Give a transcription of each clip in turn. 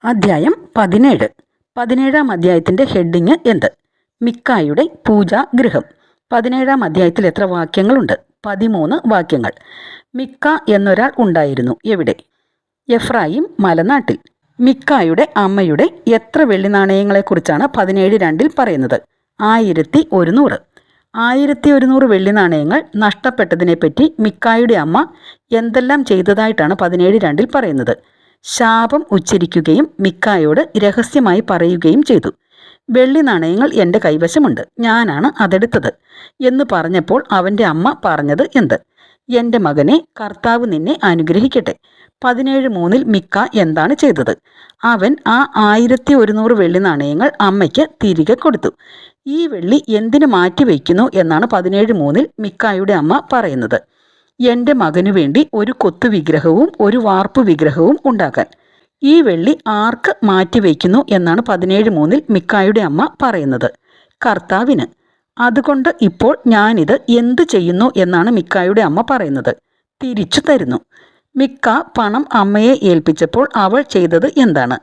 അധ്യായം 17. 17-ാം അധ്യായത്തിൻ്റെ ഹെഡിങ് എന്ത്? മിക്കായുടെ പൂജാഗൃഹം. 17-ാം അധ്യായത്തിൽ എത്ര വാക്യങ്ങളുണ്ട്? 13 വാക്യങ്ങൾ. മിക്ക എന്നൊരാൾ ഉണ്ടായിരുന്നു. എവിടെ? എഫ്രായിം മലനാട്ടിൽ. മിക്കായുടെ അമ്മയുടെ എത്ര വെള്ളി നാണയങ്ങളെക്കുറിച്ചാണ് 17:2 പറയുന്നത്? 1100. 1100 വെള്ളി നാണയങ്ങൾ നഷ്ടപ്പെട്ടതിനെപ്പറ്റി മിക്കായുടെ അമ്മ എന്തെല്ലാം ചെയ്തതായിട്ടാണ് 17:2 പറയുന്നത്? ശാപം ഉച്ചരിക്കുകയും മിക്കായോട് രഹസ്യമായി പറയുകയും ചെയ്തു. വെള്ളി നാണയങ്ങൾ എൻ്റെ കൈവശമുണ്ട്, ഞാനാണ് അതെടുത്തത് എന്ന് പറഞ്ഞപ്പോൾ അവൻ്റെ അമ്മ പറഞ്ഞത് എന്ത്? എൻ്റെ മകനെ, കർത്താവ് നിന്നെ അനുഗ്രഹിക്കട്ടെ. 17:3 മിക്ക എന്താണ് ചെയ്തത്? അവൻ ആ 1100 വെള്ളി നാണയങ്ങൾ അമ്മയ്ക്ക് തിരികെ കൊടുത്തു. ഈ വെള്ളി എന്തിനു മാറ്റിവെക്കുന്നു എന്നാണ് 17:3 മിക്കായുടെ അമ്മ പറയുന്നത്. എൻ്റെ മകനു വേണ്ടി ഒരു കൊത്തു വിഗ്രഹവും ഒരു വാർപ്പ് വിഗ്രഹവും ഉണ്ടാക്കാൻ. ഈ വെള്ളി ആർക്ക് മാറ്റിവെക്കുന്നു എന്നാണ് 17:3 മിക്കായുടെ അമ്മ പറയുന്നത്? കർത്താവിന്. അതുകൊണ്ട് ഇപ്പോൾ ഞാനിത് എന്തു ചെയ്യുന്നു എന്നാണ് മിക്കായുടെ അമ്മ പറയുന്നത്? തിരിച്ചു തരുന്നു. മിക്ക പണം അമ്മയെ ഏൽപ്പിച്ചപ്പോൾ അവൾ ചെയ്തത് എന്താണ്?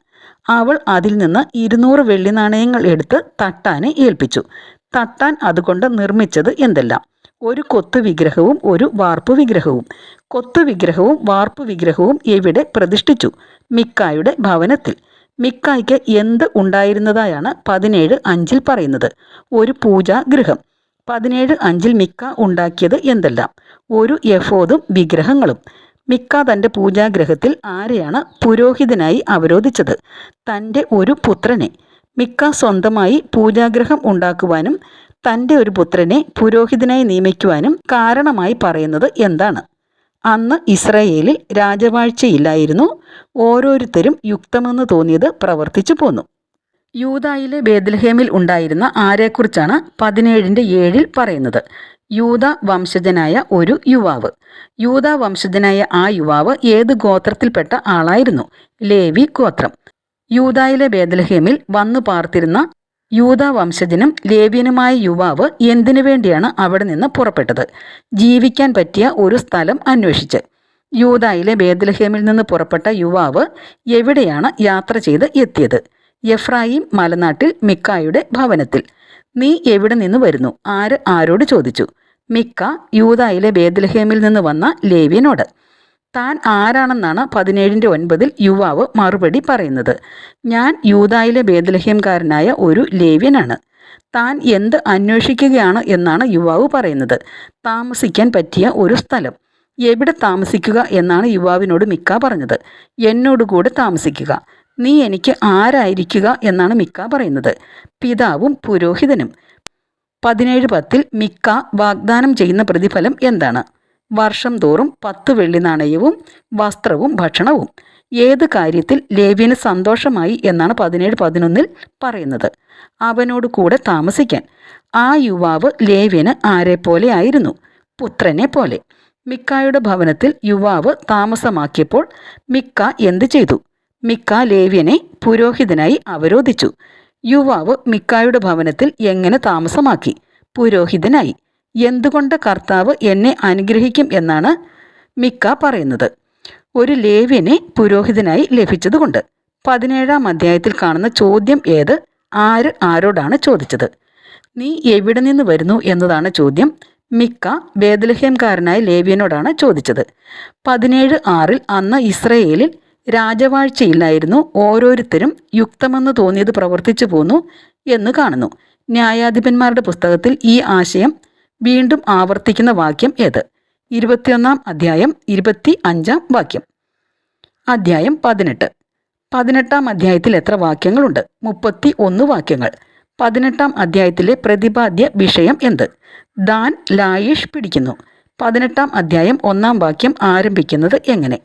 അവൾ അതിൽ നിന്ന് 200 വെള്ളി നാണയങ്ങൾ എടുത്ത് തട്ടാനെ ഏൽപ്പിച്ചു. തട്ടാൻ അതുകൊണ്ട് നിർമ്മിച്ചത് എന്തെല്ലാം? ഒരു കൊത്തു വിഗ്രഹവും ഒരു വാർപ്പ് വിഗ്രഹവും. കൊത്തു വിഗ്രഹവും വാർപ്പ് വിഗ്രഹവും എവിടെ പ്രതിഷ്ഠിച്ചു? മിക്കായുടെ ഭവനത്തിൽ. മിക്കായ്ക്ക് എന്ത് ഉണ്ടായിരുന്നതായാണ് 17:5 പറയുന്നത്? ഒരു പൂജാഗൃഹം. 17:5 മിക്ക ഉണ്ടാക്കിയത് എന്തെല്ലാം? ഒരു എഫോദും വിഗ്രഹങ്ങളും. മിക്ക തൻ്റെ പൂജാഗൃഹത്തിൽ ആരെയാണ് പുരോഹിതനായി അവരോധിച്ചത്? തൻ്റെ ഒരു പുത്രനെ. മിക്ക സ്വന്തമായി പൂജാഗൃഹം ഉണ്ടാക്കുവാനും തൻ്റെ ഒരു പുത്രനെ പുരോഹിതനായി നിയമിക്കുവാനും കാരണമായി പറയുന്നത് എന്താണ്? അന്ന് ഇസ്രായേലിൽ രാജവാഴ്ചയില്ലായിരുന്നു. ഓരോരുത്തരും യുക്തമെന്ന് തോന്നിയത് പ്രവർത്തിച്ചു പോന്നു. യൂദായിലെ ബേത്ലഹേമിൽ ഉണ്ടായിരുന്ന ആരെക്കുറിച്ചാണ് 17:7 പറയുന്നത്? യൂദാ വംശജനായ ഒരു യുവാവ്. യൂദാ വംശജനായ ആ യുവാവ് ഏത് ഗോത്രത്തിൽപ്പെട്ട ആളായിരുന്നു? ലേവി ഗോത്രം. യൂദായിലെ ബേത്ലഹേമിൽ വന്നു പാർത്തിരുന്ന യൂദാ വംശജനും ലേവ്യനുമായ യുവാവ് എന്തിനു വേണ്ടിയാണ് അവിടെ നിന്ന് പുറപ്പെട്ടത്? ജീവിക്കാൻ പറ്റിയ ഒരു സ്ഥലം അന്വേഷിച്ച്. യൂദായിലെ ബേത്ലഹേമിൽ നിന്ന് പുറപ്പെട്ട യുവാവ് എവിടെയാണ് യാത്ര ചെയ്ത് എത്തിയത്? എഫ്രായിം മലനാട്ടിൽ മിക്കായുടെ ഭവനത്തിൽ. നീ എവിടെ നിന്ന് വരുന്നു? ആര് ആരോട് ചോദിച്ചു? മിക്ക യൂദായിലെ ബേത്ലഹേമിൽ നിന്ന് വന്ന ലേവ്യനോട്. താൻ ആരാണെന്നാണ് 17:9 യുവാവ് മറുപടി പറയുന്നത്. ഞാൻ യൂദായിലെ ബേത്ലഹേംകാരനായ ഒരു ലേവ്യനാണ്. താൻ എന്ത് അന്വേഷിക്കുകയാണ് എന്നാണ് യുവാവ് പറയുന്നത്? താമസിക്കാൻ പറ്റിയ ഒരു സ്ഥലം. എവിടെ താമസിക്കുക എന്നാണ് യുവാവിനോട് മിക്ക പറഞ്ഞത്? എന്നോടുകൂടെ താമസിക്കുക. നീ എനിക്ക് ആരായിരിക്കുക എന്നാണ് മിക്ക പറയുന്നത്? പിതാവും പുരോഹിതനും. 17:10 മിക്ക വാഗ്ദാനം ചെയ്യുന്ന പ്രതിഫലം എന്താണ്? വർഷം തോറും 10 വെള്ളി നാണയവും വസ്ത്രവും ഭക്ഷണവും. ഏത് കാര്യത്തിൽ ലേവ്യന് സന്തോഷമായി എന്നാണ് 17:11 പറയുന്നത്? അവനോട് കൂടെ താമസിക്കാൻ. ആ യുവാവ് ലേവ്യന് ആരെപ്പോലെ ആയിരുന്നു? പുത്രനെ പോലെ. മിക്കായുടെ ഭവനത്തിൽ യുവാവ് താമസമാക്കിയപ്പോൾ മിക്ക എന്ത് ചെയ്തു? മിക്ക ലേവ്യനെ പുരോഹിതനായി അവരോധിച്ചു. യുവാവ് മിക്കായുടെ ഭവനത്തിൽ എങ്ങനെ താമസമാക്കി? പുരോഹിതനായി. എന്തുകൊണ്ട് കർത്താവ് എന്നെ അനുഗ്രഹിക്കും എന്നാണ് മിക്ക പറയുന്നത്? ഒരു ലേവ്യനെ പുരോഹിതനായി ലഭിച്ചതുകൊണ്ട്. 17-ാം അധ്യായത്തിൽ കാണുന്ന ചോദ്യം ഏത്? ആര് ആരോടാണ് ചോദിച്ചത്? നീ എവിടെ നിന്ന് വരുന്നു എന്നതാണ് ചോദ്യം. മിക്ക ബേത്ലഹേംകാരനായ ലേവ്യനോടാണ് ചോദിച്ചത്. 17:6 അന്ന് ഇസ്രായേലിൽ രാജവാഴ്ചയില്ലായിരുന്നു. ഓരോരുത്തരും യുക്തമെന്ന് തോന്നിയത് പ്രവർത്തിച്ചു പോന്നു എന്ന് കാണുന്നു. ന്യായാധിപന്മാരുടെ പുസ്തകത്തിൽ ഈ ആശയം വീണ്ടും ആവർത്തിക്കുന്ന വാക്യം ഏത്? 21-ാം അധ്യായം 25-ാം വാക്യം. അധ്യായം 18. 18-ാം അധ്യായത്തിൽ എത്ര വാക്യങ്ങളുണ്ട്? 31 വാക്യങ്ങൾ. 18-ാം അധ്യായത്തിലെ പ്രതിപാദ്യ വിഷയം എന്ത്? ദാൻ ലായിഷ് പിടിക്കുന്നു. 18-ാം അധ്യായം 1-ാം വാക്യം ആരംഭിക്കുന്നത് എങ്ങനെ?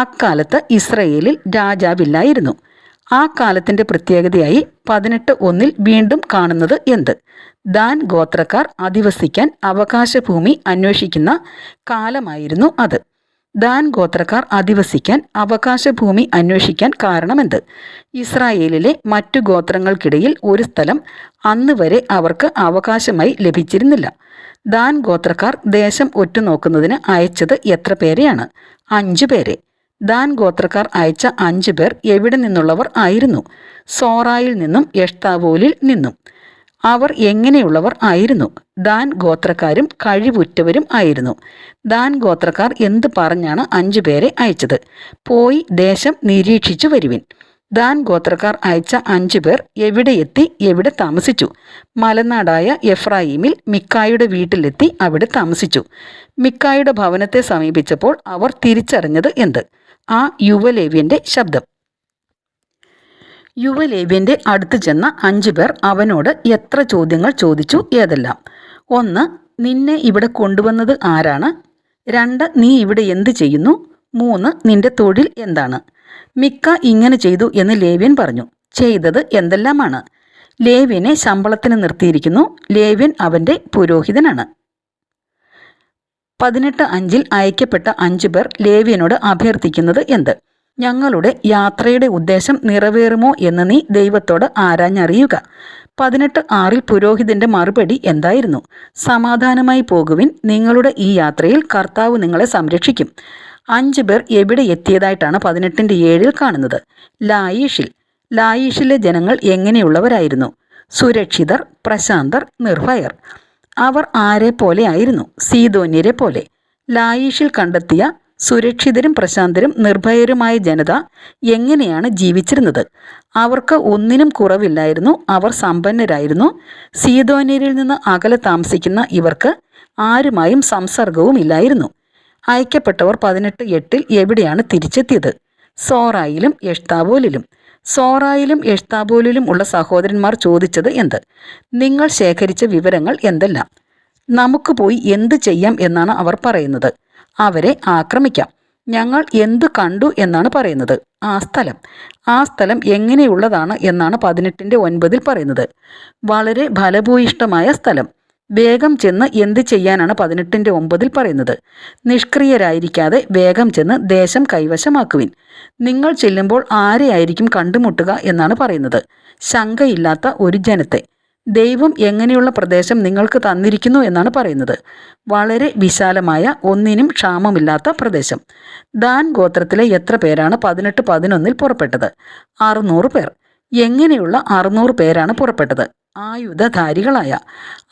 അക്കാലത്ത് ഇസ്രായേലിൽ രാജാവില്ലായിരുന്നു. ആ കാലത്തിൻ്റെ പ്രത്യേകതയായി 18:1 വീണ്ടും കാണുന്നത് എന്ത്? ദാൻ ഗോത്രക്കാർ അധിവസിക്കാൻ അവകാശഭൂമി അന്വേഷിക്കുന്ന കാലമായിരുന്നു അത്. ദാൻ ഗോത്രക്കാർ അധിവസിക്കാൻ അവകാശഭൂമി അന്വേഷിക്കാൻ കാരണമെന്ത്? ഇസ്രായേലിലെ മറ്റു ഗോത്രങ്ങൾക്കിടയിൽ ഒരു സ്ഥലം അന്ന് വരെ അവർക്ക് അവകാശമായി ലഭിച്ചിരുന്നില്ല. ദാൻ ഗോത്രക്കാർ ദേശം ഒറ്റുനോക്കുന്നതിന് അയച്ചത് എത്ര പേരെയാണ്? 5 പേരെ. ദാൻ ഗോത്രക്കാർ അയച്ച 5 പേർ എവിടെ നിന്നുള്ളവർ ആയിരുന്നു? സോറായിൽ നിന്നും എഷ്താവോലിൽ നിന്നും. അവർ എങ്ങനെയുള്ളവർ ആയിരുന്നു? ദാൻ ഗോത്രക്കാരും കഴിവുറ്റവരും ആയിരുന്നു. ദാൻ ഗോത്രക്കാർ എന്ത് പറഞ്ഞാണ് 5 പേരെ അയച്ചത്? പോയി ദേശം നിരീക്ഷിച്ചു വരുവിൻ. ദാൻ ഗോത്രക്കാർ അയച്ച 5 പേർ എവിടെ എത്തി, എവിടെ താമസിച്ചു? മലനാടായ എഫ്രായിമിൽ മിക്കായുടെ വീട്ടിലെത്തി അവിടെ താമസിച്ചു. മിക്കായുടെ ഭവനത്തെ സമീപിച്ചപ്പോൾ അവർ തിരിച്ചറിഞ്ഞത് എന്ത്? ആ യുവലേവ്യന്റെ ശബ്ദം. യുവലേവ്യന്റെ അടുത്ത് ചെന്ന 5 പേർ അവനോട് എത്ര ചോദ്യങ്ങൾ ചോദിച്ചു? ഏതെല്ലാം? 1. നിന്നെ ഇവിടെ കൊണ്ടുവന്നത് ആരാണ്? 2. നീ ഇവിടെ എന്ത് ചെയ്യുന്നു? 3. നിന്റെ തൊഴിൽ എന്താണ്? മിക്ക ഇങ്ങനെ ചെയ്തു എന്ന് ലേവ്യൻ പറഞ്ഞു. ചെയ്തത് എന്തെല്ലാമാണ്? ലേവ്യനെ ശമ്പളത്തിന് നിർത്തിയിരിക്കുന്നു. ലേവ്യൻ അവന്റെ പുരോഹിതനാണ്. 18:5 അയക്കപ്പെട്ട 5 പേർ ലേവ്യനോട് അഭ്യർത്ഥിക്കുന്നത് എന്ത്? ഞങ്ങളുടെ യാത്രയുടെ ഉദ്ദേശം നിറവേറുമോ എന്ന് നീ ദൈവത്തോട് ആരാഞ്ഞറിയുക. 18:6 പുരോഹിതന്റെ മറുപടി എന്തായിരുന്നു? സമാധാനമായി പോകുവിൻ, നിങ്ങളുടെ ഈ യാത്രയിൽ കർത്താവ് നിങ്ങളെ സംരക്ഷിക്കും. 5 പേർ എവിടെ എത്തിയതായിട്ടാണ് 18:7 കാണുന്നത്? ലായീഷിൽ. ലായീഷിലെ ജനങ്ങൾ എങ്ങനെയുള്ളവരായിരുന്നു? സുരക്ഷിതർ, പ്രശാന്തർ, നിർഭയർ. അവർ ആരെ പോലെ ആയിരുന്നു? സീദോന്യരെ പോലെ. ലായീഷിൽ കണ്ടെത്തിയ സുരക്ഷിതരും പ്രശാന്തരും നിർഭയരുമായ ജനത എങ്ങനെയാണ് ജീവിച്ചിരുന്നത്? അവർക്ക് ഒന്നിനും കുറവില്ലായിരുന്നു. അവർ സമ്പന്നരായിരുന്നു. സീദോന്യരിൽ നിന്ന് അകലെ താമസിക്കുന്ന ഇവർക്ക് ആരുമായും സംസർഗവും ഇല്ലായിരുന്നു. അയക്കപ്പെട്ടവർ 18:8 എവിടെയാണ് തിരിച്ചെത്തിയത്? സോറായിലും എഷ്താവോലിലും. സോറായിലും എഷ്താവോലിലും ഉള്ള സഹോദരന്മാർ ചോദിച്ചത് എന്ത്? നിങ്ങൾ ശേഖരിച്ച വിവരങ്ങൾ എന്തെല്ലാം? നമുക്ക് പോയി എന്ത് ചെയ്യാം എന്നാണ് അവർ പറയുന്നത്. അവരെ ആക്രമിക്കാം. ഞങ്ങൾ എന്തു കണ്ടു എന്നാണ് പറയുന്നത്. ആ സ്ഥലം എങ്ങനെയുള്ളതാണ് എന്നാണ് 18:9 പറയുന്നത്. വളരെ ഫലഭൂയിഷ്ടമായ സ്ഥലം. വേഗം ചെന്ന് എന്ത് ചെയ്യാനാണ് 18:9 പറയുന്നത്? നിഷ്ക്രിയരായിരിക്കാതെ വേഗം ചെന്ന് ദേശം കൈവശമാക്കുവിൻ. നിങ്ങൾ ചെല്ലുമ്പോൾ ആരെയായിരിക്കും കണ്ടുമുട്ടുക എന്നാണ് പറയുന്നത്? ശങ്കയില്ലാത്ത ഒരു ജനത്തെ. ദൈവം എങ്ങനെയുള്ള പ്രദേശം നിങ്ങൾക്ക് തന്നിരിക്കുന്നു എന്നാണ് പറയുന്നത്? വളരെ വിശാലമായ, ഒന്നിനും ക്ഷാമമില്ലാത്ത പ്രദേശം. ദാൻ ഗോത്രത്തിലെ എത്ര പേരാണ് 18:11 പുറപ്പെട്ടത്? 600 പേർ. എങ്ങനെയുള്ള 600 പേരാണ് പുറപ്പെട്ടത്? ആയുധധാരികളായ.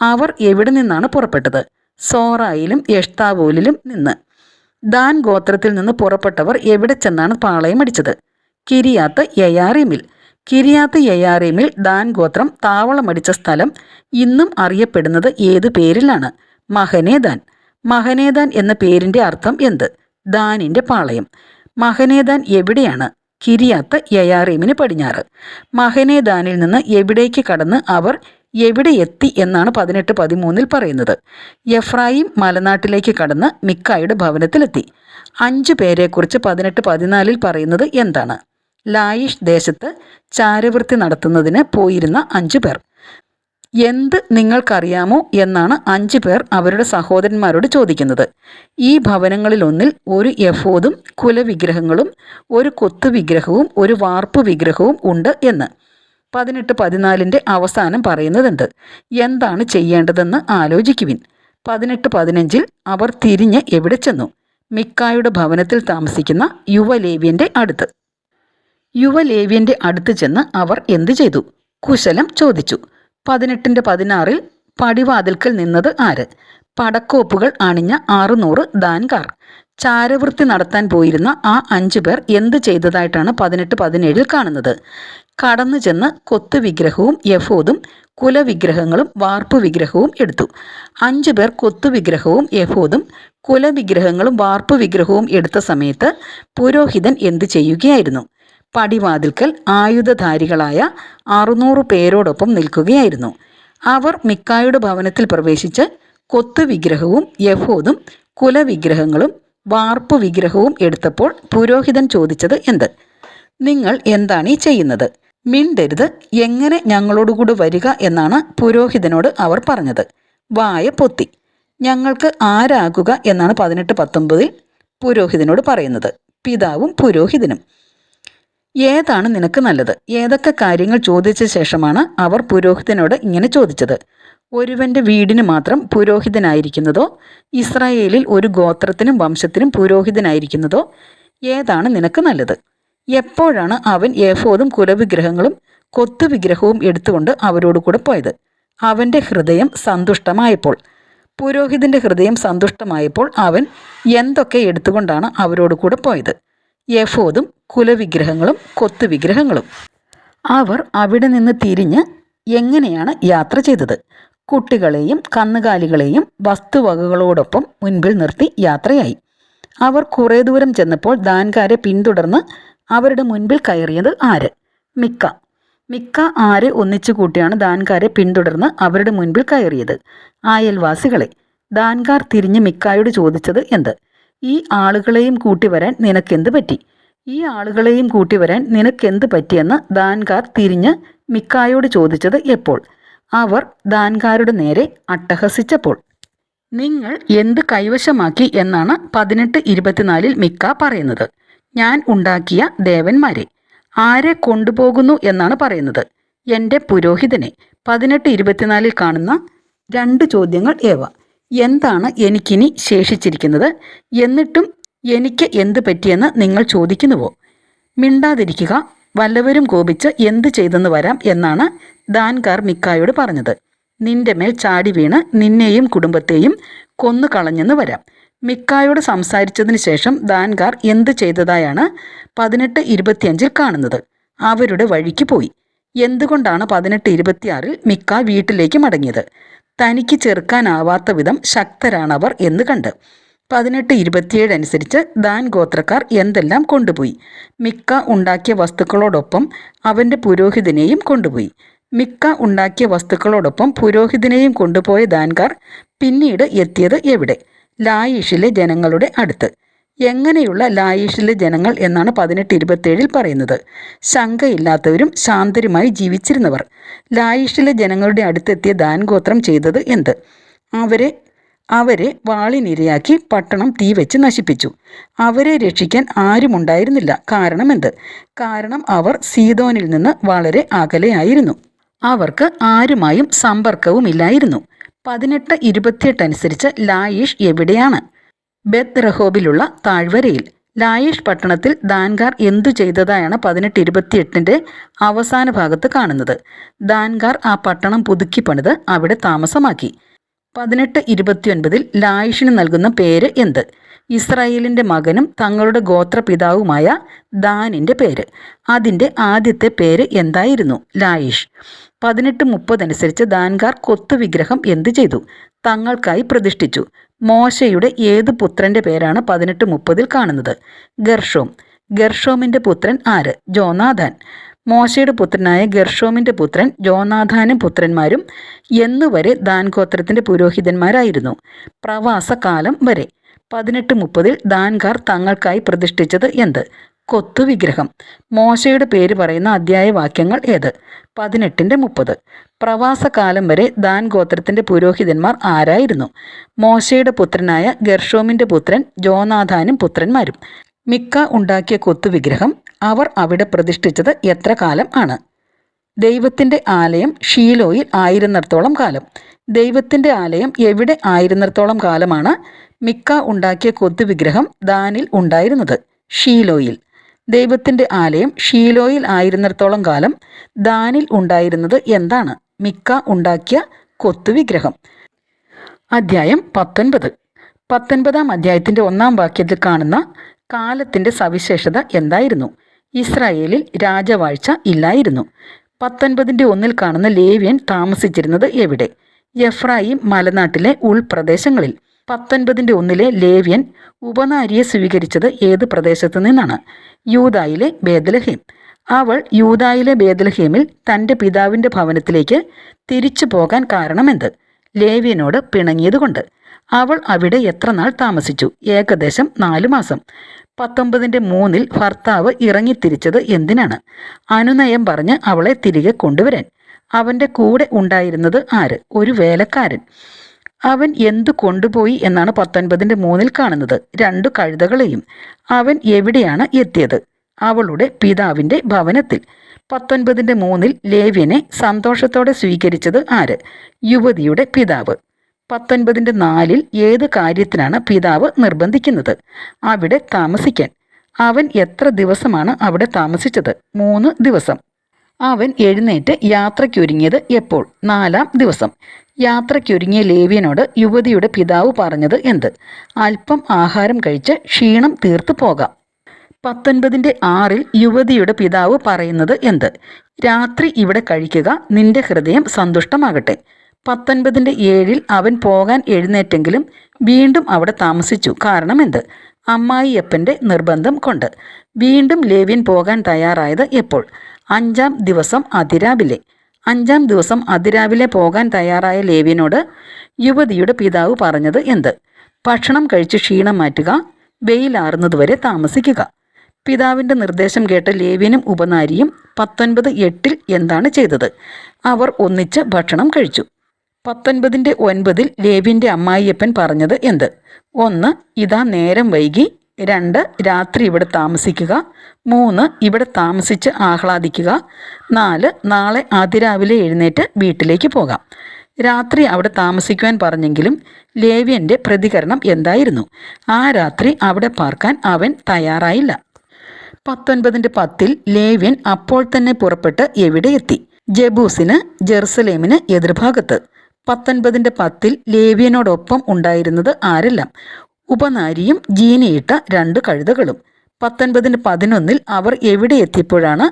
അവർ എവിടെ നിന്നാണ് പുറപ്പെട്ടത്? സോറായിലും എഷ്താവോലിലും നിന്ന്. ദാൻ ഗോത്രത്തിൽ നിന്ന് പുറപ്പെട്ടവർ എവിടെ ചെന്നാണ് പാളയമടിച്ചത്? കിരിയാത്ത് യയാറീമിൽ. കിരിയാത്ത് യയാറീമിൽ ദാൻ ഗോത്രം താവളമടിച്ച സ്ഥലം ഇന്നും അറിയപ്പെടുന്നത് ഏതു പേരിലാണ്? മഹനേദാൻ. മഹനേദാൻ എന്ന പേരിൻ്റെ അർത്ഥം എന്ത്? ദാനിൻ്റെ പാളയം. മഹനേദാൻ എവിടെയാണ്? കിരിയാത്ത് യയാറീമിന് പടിഞ്ഞാറ്. മഹനേദാനിൽ നിന്ന് എവിടേക്ക് കടന്ന് അവർ എവിടെ എത്തി എന്നാണ് 18:13 പറയുന്നത്? എഫ്രായിം മലനാട്ടിലേക്ക് കടന്ന് മിക്കായുടെ ഭവനത്തിലെത്തി. 5 പേരെക്കുറിച്ച് 18:14 പറയുന്നത് എന്താണ്? ലായിഷ് ദേശത്ത് ചാരവൃത്തി നടത്തുന്നതിന് പോയിരുന്ന 5 പേർ. എന്ത് നിങ്ങൾക്കറിയാമോ എന്നാണ് 5 പേർ അവരുടെ സഹോദരന്മാരോട് ചോദിക്കുന്നത്. ഈ ഭവനങ്ങളിലൊന്നിൽ ഒരു എഫോദും കുലവിഗ്രഹങ്ങളും ഒരു കൊത്തുവിഗ്രഹവും ഒരു വാർപ്പ് വിഗ്രഹവും ഉണ്ട് എന്ന്. 18:14 അവസാനം പറയുന്നതെന്ത്? എന്താണ് ചെയ്യേണ്ടതെന്ന് ആലോചിക്കുവിൻ. 18:15 അവർ തിരിഞ്ഞ് എവിടെ ചെന്നു? മിക്കായുടെ ഭവനത്തിൽ താമസിക്കുന്ന യുവലേവ്യന്റെ അടുത്ത്. യുവലേവ്യന്റെ അടുത്ത് ചെന്ന് അവർ എന്തു ചെയ്തു? കുശലം ചോദിച്ചു. 18:16 പടിവാതിൽക്കൽ നിന്നത് ആര്? പടക്കോപ്പുകൾ അണിഞ്ഞ 600 ദാൻകാർ. ചാരവൃത്തി നടത്താൻ പോയിരുന്ന ആ 5 പേർ എന്ത് ചെയ്തതായിട്ടാണ് 18:17 കാണുന്നത്? കടന്നു ചെന്ന് കൊത്തുവിഗ്രഹവും എഫോദും കുലവിഗ്രഹങ്ങളും വാർപ്പ് വിഗ്രഹവും എടുത്തു. 5 പേർ കൊത്തുവിഗ്രഹവും എഫോദും കുലവിഗ്രഹങ്ങളും വാർപ്പ് വിഗ്രഹവും എടുത്ത സമയത്ത് പുരോഹിതൻ എന്ത് ചെയ്യുകയായിരുന്നു? പടിവാതിൽക്കൽ ആയുധധാരികളായ 600 പേരോടൊപ്പം നിൽക്കുകയായിരുന്നു. അവർ മിക്കായുടെ ഭവനത്തിൽ പ്രവേശിച്ച് കൊത്തുവിഗ്രഹവും എഫോദും കുലവിഗ്രഹങ്ങളും വാർപ്പ് വിഗ്രഹവും എടുത്തപ്പോൾ പുരോഹിതൻ ചോദിച്ചത് എന്ത്? നിങ്ങൾ എന്താണ് ഈ ചെയ്യുന്നത്? മിണ്ടരുത്, എങ്ങനെ ഞങ്ങളോടുകൂടി വരിക എന്നാണ് പുരോഹിതനോട് അവർ പറഞ്ഞത്. വായ പൊത്തി. ഞങ്ങൾക്ക് ആരാകുക എന്നാണ് 18:19 പുരോഹിതനോട് പറയുന്നത്. പിതാവും പുരോഹിതനും. ഏതാണ് നിനക്ക് നല്ലത്? ഏതൊക്കെ കാര്യങ്ങൾ ചോദിച്ച ശേഷമാണ് അവർ പുരോഹിതനോട് ഇങ്ങനെ ചോദിച്ചത്? ഒരുവന്റെ വീടിന് മാത്രം പുരോഹിതനായിരിക്കുന്നതോ, ഇസ്രായേലിൽ ഒരു ഗോത്രത്തിനും വംശത്തിനും പുരോഹിതനായിരിക്കുന്നതോ, ഏതാണ് നിനക്ക് നല്ലത്? എപ്പോഴാണ് അവൻ ഏഫോദും കുലവിഗ്രഹങ്ങളും കൊത്തുവിഗ്രഹവും എടുത്തുകൊണ്ട് അവരോട് കൂടെ പോയത്? അവൻ്റെ ഹൃദയം സന്തുഷ്ടമായപ്പോൾ. പുരോഹിതൻ്റെ ഹൃദയം സന്തുഷ്ടമായപ്പോൾ അവൻ എന്തൊക്കെ എടുത്തുകൊണ്ടാണ് അവരോട് കൂടെ പോയത്? ഏഫോദും കുലവിഗ്രഹങ്ങളും കൊത്തുവിഗ്രഹങ്ങളും. അവർ അവിടെ നിന്ന് തിരിഞ്ഞ് എങ്ങനെയാണ് യാത്ര ചെയ്തത്? കുട്ടികളെയും കന്നുകാലികളെയും വസ്തുവകകളോടൊപ്പം മുൻപിൽ നിർത്തി യാത്രയായി. അവർ കുറേ ദൂരം ചെന്നപ്പോൾ ദാൻകാരെ പിന്തുടർന്ന് അവരുടെ മുൻപിൽ കയറിയത് ആര്? മിക്ക. മിക്ക ആരെ ഒന്നിച്ചു കൂട്ടിയാണ് ദാൻകാരെ പിന്തുടർന്ന് അവരുടെ മുൻപിൽ കയറിയത്? അയൽവാസികളെ. ദാൻകാർ തിരിഞ്ഞ് മിക്കായോട് ചോദിച്ചത് എന്ത്? ഈ ആളുകളെയും കൂട്ടി വരാൻ നിനക്കെന്ത് പറ്റി? ഈ ആളുകളെയും കൂട്ടി വരാൻ നിനക്കെന്ത് പറ്റിയെന്ന് ദാൻകാർ തിരിഞ്ഞ് മിക്കായോട് ചോദിച്ചത് എപ്പോൾ? അവർ ദാൻകാരുടെ നേരെ അട്ടഹസിച്ചപ്പോൾ. നിങ്ങൾ എന്ത് കൈവശമാക്കി എന്നാണ് 18:24 മിക്ക പറയുന്നത്? ഞാൻ ഉണ്ടാക്കിയ ദേവന്മാരെ. ആരെ കൊണ്ടുപോകുന്നു എന്നാണ് പറയുന്നത്? എൻ്റെ പുരോഹിതനെ. 18:24 കാണുന്ന 2 ചോദ്യങ്ങൾ ഏവ? എന്താണ് എനിക്കിനി ശേഷിച്ചിരിക്കുന്നത്? എന്നിട്ടും എനിക്ക് എന്ത് പറ്റിയെന്ന് നിങ്ങൾ ചോദിക്കുന്നുവോ? മിണ്ടാതിരിക്കുക, വല്ലവരും കോപിച്ച് എന്ത് ചെയ്തെന്ന് വരാം എന്നാണ് ദാൻകാർ മിക്കായോട് പറഞ്ഞത്. നിന്റെ മേൽ ചാടി വീണ് നിന്നെയും കുടുംബത്തെയും കൊന്നു കളഞ്ഞെന്ന് വരാം. മിക്കായോട് സംസാരിച്ചതിന് ശേഷം ദാൻകാർ എന്ത് ചെയ്തതായാണ് 18:25 കാണുന്നത്? അവരുടെ വഴിക്ക് പോയി. എന്തുകൊണ്ടാണ് 18:26 മിക്ക വീട്ടിലേക്ക് മടങ്ങിയത്? തനിക്ക് ചെറുക്കാനാവാത്ത വിധം ശക്തരാണവർ എന്ന് കണ്ട്. 18:27 അനുസരിച്ച് ദാൻ ഗോത്രക്കാർ എന്തെല്ലാം കൊണ്ടുപോയി? മിക്ക ഉണ്ടാക്കിയ വസ്തുക്കളോടൊപ്പം അവൻ്റെ പുരോഹിതനെയും കൊണ്ടുപോയി. മിക്ക ഉണ്ടാക്കിയ വസ്തുക്കളോടൊപ്പം പുരോഹിതനെയും കൊണ്ടുപോയ ദാൻകാർ പിന്നീട് എത്തിയത് എവിടെ? ലായിഷിലെ ജനങ്ങളുടെ അടുത്ത്. എങ്ങനെയുള്ള ലായിഷിലെ ജനങ്ങൾ എന്നാണ് 18:27 പറയുന്നത്? ശങ്കയില്ലാത്തവരും ശാന്തരുമായി ജീവിച്ചിരുന്നവർ. ലായിഷിലെ ജനങ്ങളുടെ അടുത്തെത്തിയ ദാൻ ഗോത്രം ചെയ്തത് എന്ത്? അവരെ വാളിനിരയാക്കി പട്ടണം തീവെച്ച് നശിപ്പിച്ചു. അവരെ രക്ഷിക്കാൻ ആരുമുണ്ടായിരുന്നില്ല. കാരണം എന്ത്? കാരണം അവർ സീദോനിൽ നിന്ന് വളരെ അകലെയായിരുന്നു. അവർക്ക് ആരുമായും സമ്പർക്കവുമില്ലായിരുന്നു. 18:28 അനുസരിച്ച് ലായിഷ് എവിടെയാണ്? ബെത്ത് റഹോബിലുള്ള താഴ്വരയിൽ. ലായിഷ് പട്ടണത്തിൽ ദാൻകാർ എന്തു ചെയ്തതായാണ് 18:28 അവസാന ഭാഗത്ത് കാണുന്നത്? ദാൻകാർ ആ പട്ടണം പുതുക്കി പണിത് അവിടെ താമസമാക്കി. 18:29 ലായിഷിന് നൽകുന്ന പേര് എന്ത്? ഇസ്രായേലിൻ്റെ മകനും തങ്ങളുടെ ഗോത്രപിതാവുമായ ദാനിൻ്റെ പേര്. അതിൻ്റെ ആദ്യത്തെ പേര് എന്തായിരുന്നു? ലായിഷ്. 18:30 അനുസരിച്ച് ദാൻകാർ കൊത്തുവിഗ്രഹം എന്ത് ചെയ്തു? തങ്ങൾക്കായി പ്രതിഷ്ഠിച്ചു. മോശയുടെ ഏത് പുത്രൻ്റെ പേരാണ് 18:30 കാണുന്നത്? ഗർഷോം. ഗർഷോമിൻ്റെ പുത്രൻ ആര്? ജോനാഥാൻ. മോശയുടെ പുത്രനായ ഗർഷോമിൻ്റെ പുത്രൻ ജോനാഥാനും പുത്രന്മാരും എന്നുവരെ ദാൻ ഗോത്രത്തിൻ്റെ പുരോഹിതന്മാരായിരുന്നു? പ്രവാസകാലം വരെ. 18:30 ദാൻകാർ തങ്ങൾക്കായി പ്രതിഷ്ഠിച്ചത് എന്ത്? കൊത്തുവിഗ്രഹം. മോശയുടെ പേര് പറയുന്ന അധ്യായ വാക്യങ്ങൾ ഏത്? 18:30. പ്രവാസകാലം വരെ ദാൻ ഗോത്രത്തിൻ്റെ പുരോഹിതന്മാർ ആരായിരുന്നു? മോശയുടെ പുത്രനായ ഗർഷോമിൻ്റെ പുത്രൻ ജോനാഥാനും പുത്രന്മാരും. മിക്ക ഉണ്ടാക്കിയ കൊത്തുവിഗ്രഹം അവർ അവിടെ പ്രതിഷ്ഠിച്ചത് എത്ര കാലം ആണ്? ദൈവത്തിൻ്റെ ആലയം ഷീലോയിൽ ആയിരുന്നിടത്തോളം കാലം. ദൈവത്തിൻ്റെ ആലയം എവിടെ ആയിരുന്നിടത്തോളം കാലമാണ് മിക്ക ഉണ്ടാക്കിയ കൊത്തുവിഗ്രഹം ദാനിൽ ഉണ്ടായിരുന്നത്? ഷീലോയിൽ. ദൈവത്തിൻ്റെ ആലയം ഷീലോയിൽ ആയിരുന്നിടത്തോളം കാലം ദാനിൽ ഉണ്ടായിരുന്നത് എന്താണ്? മിക്ക ഉണ്ടാക്കിയ കൊത്തുവിഗ്രഹം. അധ്യായം 19. 19-ാം അധ്യായത്തിൻ്റെ 1-ാം വാക്യത്തിൽ കാണുന്ന കാലത്തിൻ്റെ സവിശേഷത എന്തായിരുന്നു? ഇസ്രായേലിൽ രാജവാഴ്ച ഇല്ലായിരുന്നു. 19:1 കാണുന്ന ലേവ്യൻ താമസിച്ചിരുന്നത് എവിടെ? എഫ്രായിം മലനാട്ടിലെ ഉൾപ്രദേശങ്ങളിൽ. 19:1 ലേവ്യൻ ഉപനാരിയെ സ്വീകരിച്ചത് ഏത് പ്രദേശത്തു നിന്നാണ്? യൂദായിലെ ബേത്ലഹേം. അവൾ യൂദായിലെ ബേത്ലഹേമിൽ തൻ്റെ പിതാവിൻ്റെ ഭവനത്തിലേക്ക് തിരിച്ചു പോകാൻ കാരണമെന്ത്? ലേവ്യനോട് പിണങ്ങിയതുകൊണ്ട്. അവൾ അവിടെ എത്ര നാൾ താമസിച്ചു? ഏകദേശം 4 മാസം. 19:3 ഭർത്താവ് ഇറങ്ങിത്തിരിച്ചത് എന്തിനാണ്? അനുനയം പറഞ്ഞ് അവളെ തിരികെ കൊണ്ടുവരാൻ. അവൻ്റെ കൂടെ ഉണ്ടായിരുന്നത് ആര്? ഒരു വേലക്കാരൻ. അവൻ എന്തു കൊണ്ടുപോയി എന്നാണ് 19:3 കാണുന്നത്? 2 കഴുതകളെയും. അവൻ എവിടെയാണ് എത്തിയത്? അവളുടെ പിതാവിൻ്റെ ഭവനത്തിൽ. 19:3 ലേവ്യനെ സന്തോഷത്തോടെ സ്വീകരിച്ചത് ആര്? യുവതിയുടെ പിതാവ്. 19:4 ഏത് കാര്യത്തിനാണ് പിതാവ് നിർബന്ധിക്കുന്നത്? അവിടെ താമസിക്കാൻ. അവൻ എത്ര ദിവസമാണ് അവിടെ താമസിച്ചത്? 3 ദിവസം. അവൻ എഴുന്നേറ്റ് യാത്രയ്ക്കൊരുങ്ങിയത് എപ്പോൾ? 4-ാം ദിവസം. യാത്രയ്ക്കൊരുങ്ങിയ ലേവ്യനോട് യുവതിയുടെ പിതാവ് പറഞ്ഞത് എന്ത്? അല്പം ആഹാരം കഴിച്ച് ക്ഷീണം തീർത്തു പോകാം. 19:6 യുവതിയുടെ പിതാവ് പറയുന്നത് എന്ത്? രാത്രി ഇവിടെ കഴിക്കുക, നിന്റെ ഹൃദയം സന്തുഷ്ടമാകട്ടെ. 19:7 അവൻ പോകാൻ എഴുന്നേറ്റെങ്കിലും വീണ്ടും അവിടെ താമസിച്ചു. കാരണം എന്ത്? അമ്മായിയപ്പൻ്റെ നിർബന്ധം കൊണ്ട്. വീണ്ടും ലേവ്യൻ പോകാൻ തയ്യാറായത് എപ്പോൾ? 5-ാം ദിവസം അതിരാവിലെ. 5-ാം ദിവസം അതിരാവിലെ പോകാൻ തയ്യാറായ ലേവ്യനോട് യുവതിയുടെ പിതാവ് പറഞ്ഞത് എന്ത്? ഭക്ഷണം കഴിച്ച് ക്ഷീണം മാറ്റുക, വെയിലാറുന്നതുവരെ താമസിക്കുക. പിതാവിൻ്റെ നിർദ്ദേശം കേട്ട ലേവ്യനും ഉപനാരിയും 19:8 എന്താണ് ചെയ്തത്? അവർ ഒന്നിച്ച് ഭക്ഷണം കഴിച്ചു. 19:9 ലേവ്യൻ്റെ അമ്മായിയപ്പൻ പറഞ്ഞത് എന്ത്? 1 ഇതാ നേരം വൈകി. 2 രാത്രി ഇവിടെ താമസിക്കുക. 3 ഇവിടെ താമസിച്ച് ആഹ്ലാദിക്കുക. 4 നാളെ അതിരാവിലെ എഴുന്നേറ്റ് വീട്ടിലേക്ക് പോകാം. രാത്രി അവിടെ താമസിക്കുവാൻ പറഞ്ഞെങ്കിലും ലേവ്യൻ്റെ പ്രതികരണം എന്തായിരുന്നു? ആ രാത്രി അവിടെ പാർക്കാൻ അവൻ തയ്യാറായില്ല. 19:10 ലേവ്യൻ അപ്പോൾ തന്നെ പുറപ്പെട്ട് എവിടെ എത്തി? ജബൂസിന്, ജെറുസലേമിന് എതിർഭാഗത്ത്. 19:10 ലേവ്യനോടൊപ്പം ഉണ്ടായിരുന്നത് ആരെല്ലാം? ഉപനാരിയും ജീനിയിട്ട 2 കഴുതകളും. 19:11 അവർ എവിടെ എത്തിയപ്പോഴാണ്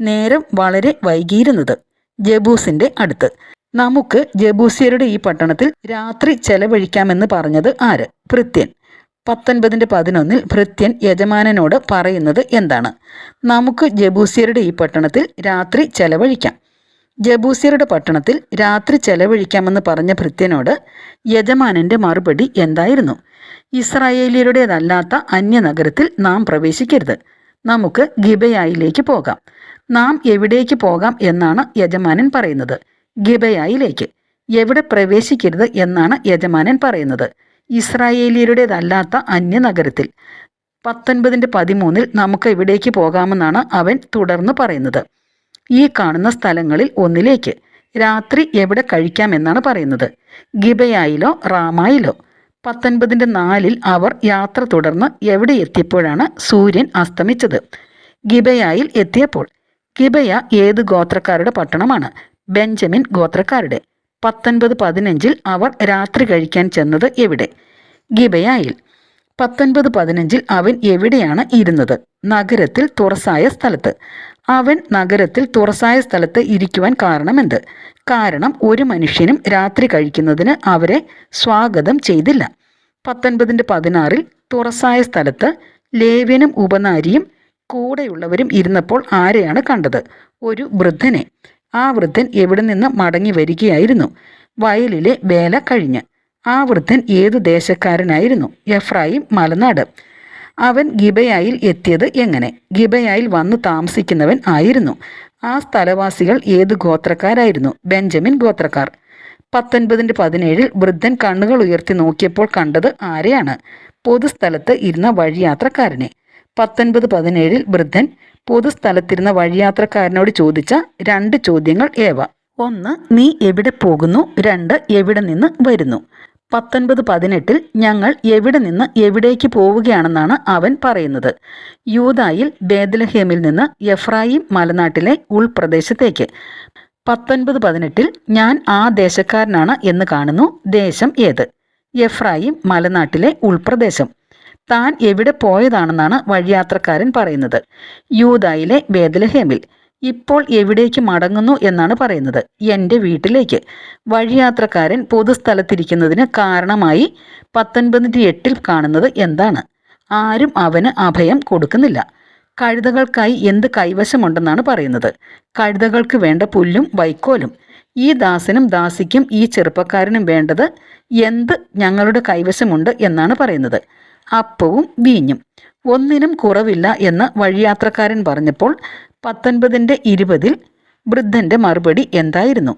നേരം വളരെ വൈകിയിരുന്നത്? ജബൂസിൻ്റെ അടുത്ത്. നമുക്ക് ജബൂസ്യരുടെ ഈ പട്ടണത്തിൽ രാത്രി ചെലവഴിക്കാമെന്ന് പറഞ്ഞത് ആര്? ഭൃത്യൻ. 19:11 ഭൃത്യൻ യജമാനനോട് പറയുന്നത് എന്താണ്? നമുക്ക് ജബൂസ്യരുടെ ഈ പട്ടണത്തിൽ രാത്രി ചെലവഴിക്കാം. ജബൂസ്യരുടെ പട്ടണത്തിൽ രാത്രി ചെലവഴിക്കാമെന്ന് പറഞ്ഞ ഭൃത്യനോട് യജമാനൻ്റെ മറുപടി എന്തായിരുന്നു? ഇസ്രായേലിയരുടേതല്ലാത്ത അന്യനഗരത്തിൽ നാം പ്രവേശിക്കരുത്. നമുക്ക് ഗിബയായിലേക്ക് പോകാം. നാം എവിടേക്ക് പോകാം എന്നാണ് യജമാനൻ പറയുന്നത്? ഗിബയായിലേക്ക്. എവിടെ പ്രവേശിക്കരുത് എന്നാണ് യജമാനൻ പറയുന്നത്? ഇസ്രായേലിയരുടേതല്ലാത്ത അന്യനഗരത്തിൽ. 19:13 നമുക്ക് എവിടേക്ക് പോകാമെന്നാണ് അവൻ തുടർന്ന് പറയുന്നത്? ഈ കാണുന്ന സ്ഥലങ്ങളിൽ ഒന്നിലേക്ക്. രാത്രി എവിടെ കഴിക്കാമെന്നാണ് പറയുന്നത്? ഗിബയായിലോ റാമായിലോ? 19:4 അവർ യാത്ര തുടർന്ന് എവിടെ എത്തിയപ്പോഴാണ് സൂര്യൻ അസ്തമിച്ചത്? ഗിബയായിൽ എത്തിയപ്പോൾ. ഗിബയ ഏത് ഗോത്രക്കാരുടെ പട്ടണമാണ്? ബെഞ്ചമിൻ ഗോത്രക്കാരുടെ. 19:15 അവർ രാത്രി കഴിക്കാൻ ചെന്നത് എവിടെ? ഗിബയായിൽ. 19:15 അവൻ എവിടെയാണ് ഇരുന്നത്? നഗരത്തിൽ തുറസായ സ്ഥലത്ത്. അവൻ നഗരത്തിൽ തുറസായ സ്ഥലത്ത് ഇരിക്കുവാൻ കാരണമെന്ത്? കാരണം ഒരു മനുഷ്യനും രാത്രി കഴിക്കുന്നതിന് അവരെ സ്വാഗതം ചെയ്തില്ല. 19:16 തുറസായ സ്ഥലത്ത് ലേവ്യനും ഉപനാരിയും കൂടെയുള്ളവരും ഇരുന്നപ്പോൾ ആരെയാണ് കണ്ടത്? ഒരു വൃദ്ധനെ. ആ വൃദ്ധൻ എവിടെ നിന്ന് മടങ്ങി വരികയായിരുന്നു? വയലിലെ വേല കഴിഞ്ഞ്. ആ വൃദ്ധൻ ഏതു ദേശക്കാരനായിരുന്നു? എഫ്രായിം മലനാട്. അവൻ ഗിബയായിൽ എത്തിയത് എങ്ങനെ? ഗിബയായിൽ വന്ന് താമസിക്കുന്നവൻ ആയിരുന്നു. ആ സ്ഥലവാസികൾ ഏത് ഗോത്രക്കാരായിരുന്നു? ബെഞ്ചമിൻ ഗോത്രക്കാർ. 19:17 വൃദ്ധൻ കണ്ണുകൾ ഉയർത്തി നോക്കിയപ്പോൾ കണ്ടത് ആരെയാണ്? പൊതുസ്ഥലത്ത് ഇരുന്ന വഴിയാത്രക്കാരനെ. 19:17 വൃദ്ധൻ പൊതുസ്ഥലത്തിരുന്ന വഴിയാത്രക്കാരനോട് ചോദിച്ച 2 ചോദ്യങ്ങൾ ഏവ? 1 നീ എവിടെ പോകുന്നു? 2 എവിടെ നിന്ന് വരുന്നു? 19:18 ഞങ്ങൾ എവിടെ നിന്ന് എവിടേക്ക് പോവുകയാണെന്നാണ് അവൻ പറയുന്നത്? യൂദായിൽ ബേത്ലഹേമിൽ നിന്ന് എഫ്രായിം മലനാട്ടിലെ ഉൾപ്രദേശത്തേക്ക്. 19:18 ഞാൻ ആ ദേശക്കാരനാണ് എന്ന് കാണുന്നു. ദേശം ഏത്? എഫ്രായിം മലനാട്ടിലെ ഉൾപ്രദേശം. താൻ എവിടെ പോയതാണെന്നാണ് വഴിയാത്രക്കാരൻ പറയുന്നത്? യൂദായിലെ ബേത്ലഹേമിൽ. ഇപ്പോൾ എവിടേക്ക് മടങ്ങുന്നു എന്നാണ് പറയുന്നത്? എൻ്റെ വീട്ടിലേക്ക്. വഴിയാത്രക്കാരൻ പൊതുസ്ഥലത്തിരിക്കുന്നതിന് കാരണമായി 19:8 കാണുന്നത് എന്താണ്? ആരും അവന് അഭയം കൊടുക്കുന്നില്ല. കഴുതകൾക്കായി എന്ത് കൈവശമുണ്ടെന്നാണ് പറയുന്നത്? കഴുതകൾക്ക് വേണ്ട പുല്ലും വൈക്കോലും. ഈ ദാസനും ദാസിക്കും ഈ ചെറുപ്പക്കാരനും വേണ്ടത് എന്ത് ഞങ്ങളുടെ കൈവശമുണ്ട് എന്നാണ് പറയുന്നത്? അപ്പവും വീഞ്ഞും. ഒന്നിനും കുറവില്ല എന്ന് വഴിയാത്രക്കാരൻ പറഞ്ഞപ്പോൾ 19:20 വൃദ്ധൻ്റെ മറുപടി എന്തായിരുന്നു?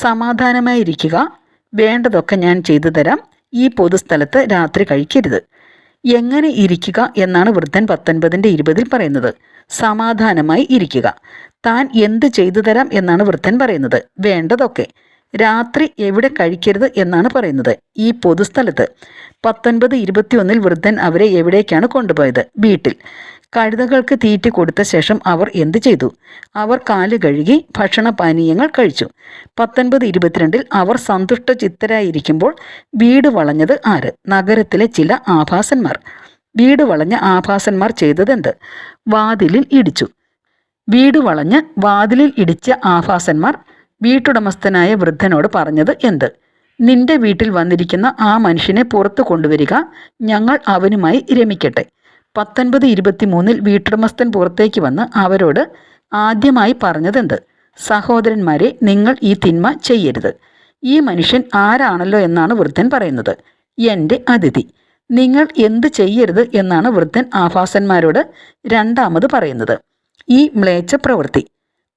സമാധാനമായിരിക്കുക, വേണ്ടതൊക്കെ ഞാൻ ചെയ്തു തരാം. ഈ പൊതുസ്ഥലത്ത് രാത്രി കഴിക്കരുത്. എങ്ങനെ ഇരിക്കുക എന്നാണ് വൃദ്ധൻ 19:20 പറയുന്നത്? സമാധാനമായി ഇരിക്കുക. താൻ എന്ത് ചെയ്തു തരാം എന്നാണ് വൃദ്ധൻ പറയുന്നത്? വേണ്ടതൊക്കെ. രാത്രി എവിടെ കഴിക്കരുത് എന്നാണ് പറയുന്നത്? ഈ പൊതുസ്ഥലത്ത്. 19:21 വൃദ്ധൻ അവരെ എവിടേക്കാണ് കൊണ്ടുപോയത്? വീട്ടിൽ. കഴുതകൾക്ക് തീറ്റി കൊടുത്ത ശേഷം അവർ എന്തു ചെയ്തു? അവർ കാല് കഴുകി ഭക്ഷണപാനീയങ്ങൾ കഴിച്ചു. 19:22 അവർ സന്തുഷ്ട ചിത്തരായിരിക്കുമ്പോൾ വീട് വളഞ്ഞത് ആര്? നഗരത്തിലെ ചില ആഭാസന്മാർ. വീട് വളഞ്ഞ ആഭാസന്മാർ ചെയ്തതെന്ത്? വാതിലിൽ ഇടിച്ചു. വീട് വളഞ്ഞ് വാതിലിൽ ഇടിച്ച ആഭാസന്മാർ വീട്ടുടമസ്ഥനായ വൃദ്ധനോട് പറഞ്ഞത് എന്ത്? നിന്റെ വീട്ടിൽ വന്നിരിക്കുന്ന ആ മനുഷ്യനെ പുറത്തു കൊണ്ടുവരിക, ഞങ്ങൾ അവനുമായി രമിക്കട്ടെ. 19:23 വീട്ടുടമസ്ഥൻ പുറത്തേക്ക് വന്ന് അവരോട് ആദ്യമായി പറഞ്ഞതെന്ത്? സഹോദരന്മാരെ, നിങ്ങൾ ഈ തിന്മ ചെയ്യരുത്. ഈ മനുഷ്യൻ ആരാണല്ലോ എന്നാണ് വൃദ്ധൻ പറയുന്നത്. എൻ്റെ അതിഥി. നിങ്ങൾ എന്ത് ചെയ്യരുത് എന്നാണ് വൃദ്ധൻ ആഭാസന്മാരോട് രണ്ടാമത് പറയുന്നത്. ഈ മ്ലേച്ഛ പ്രവൃത്തി.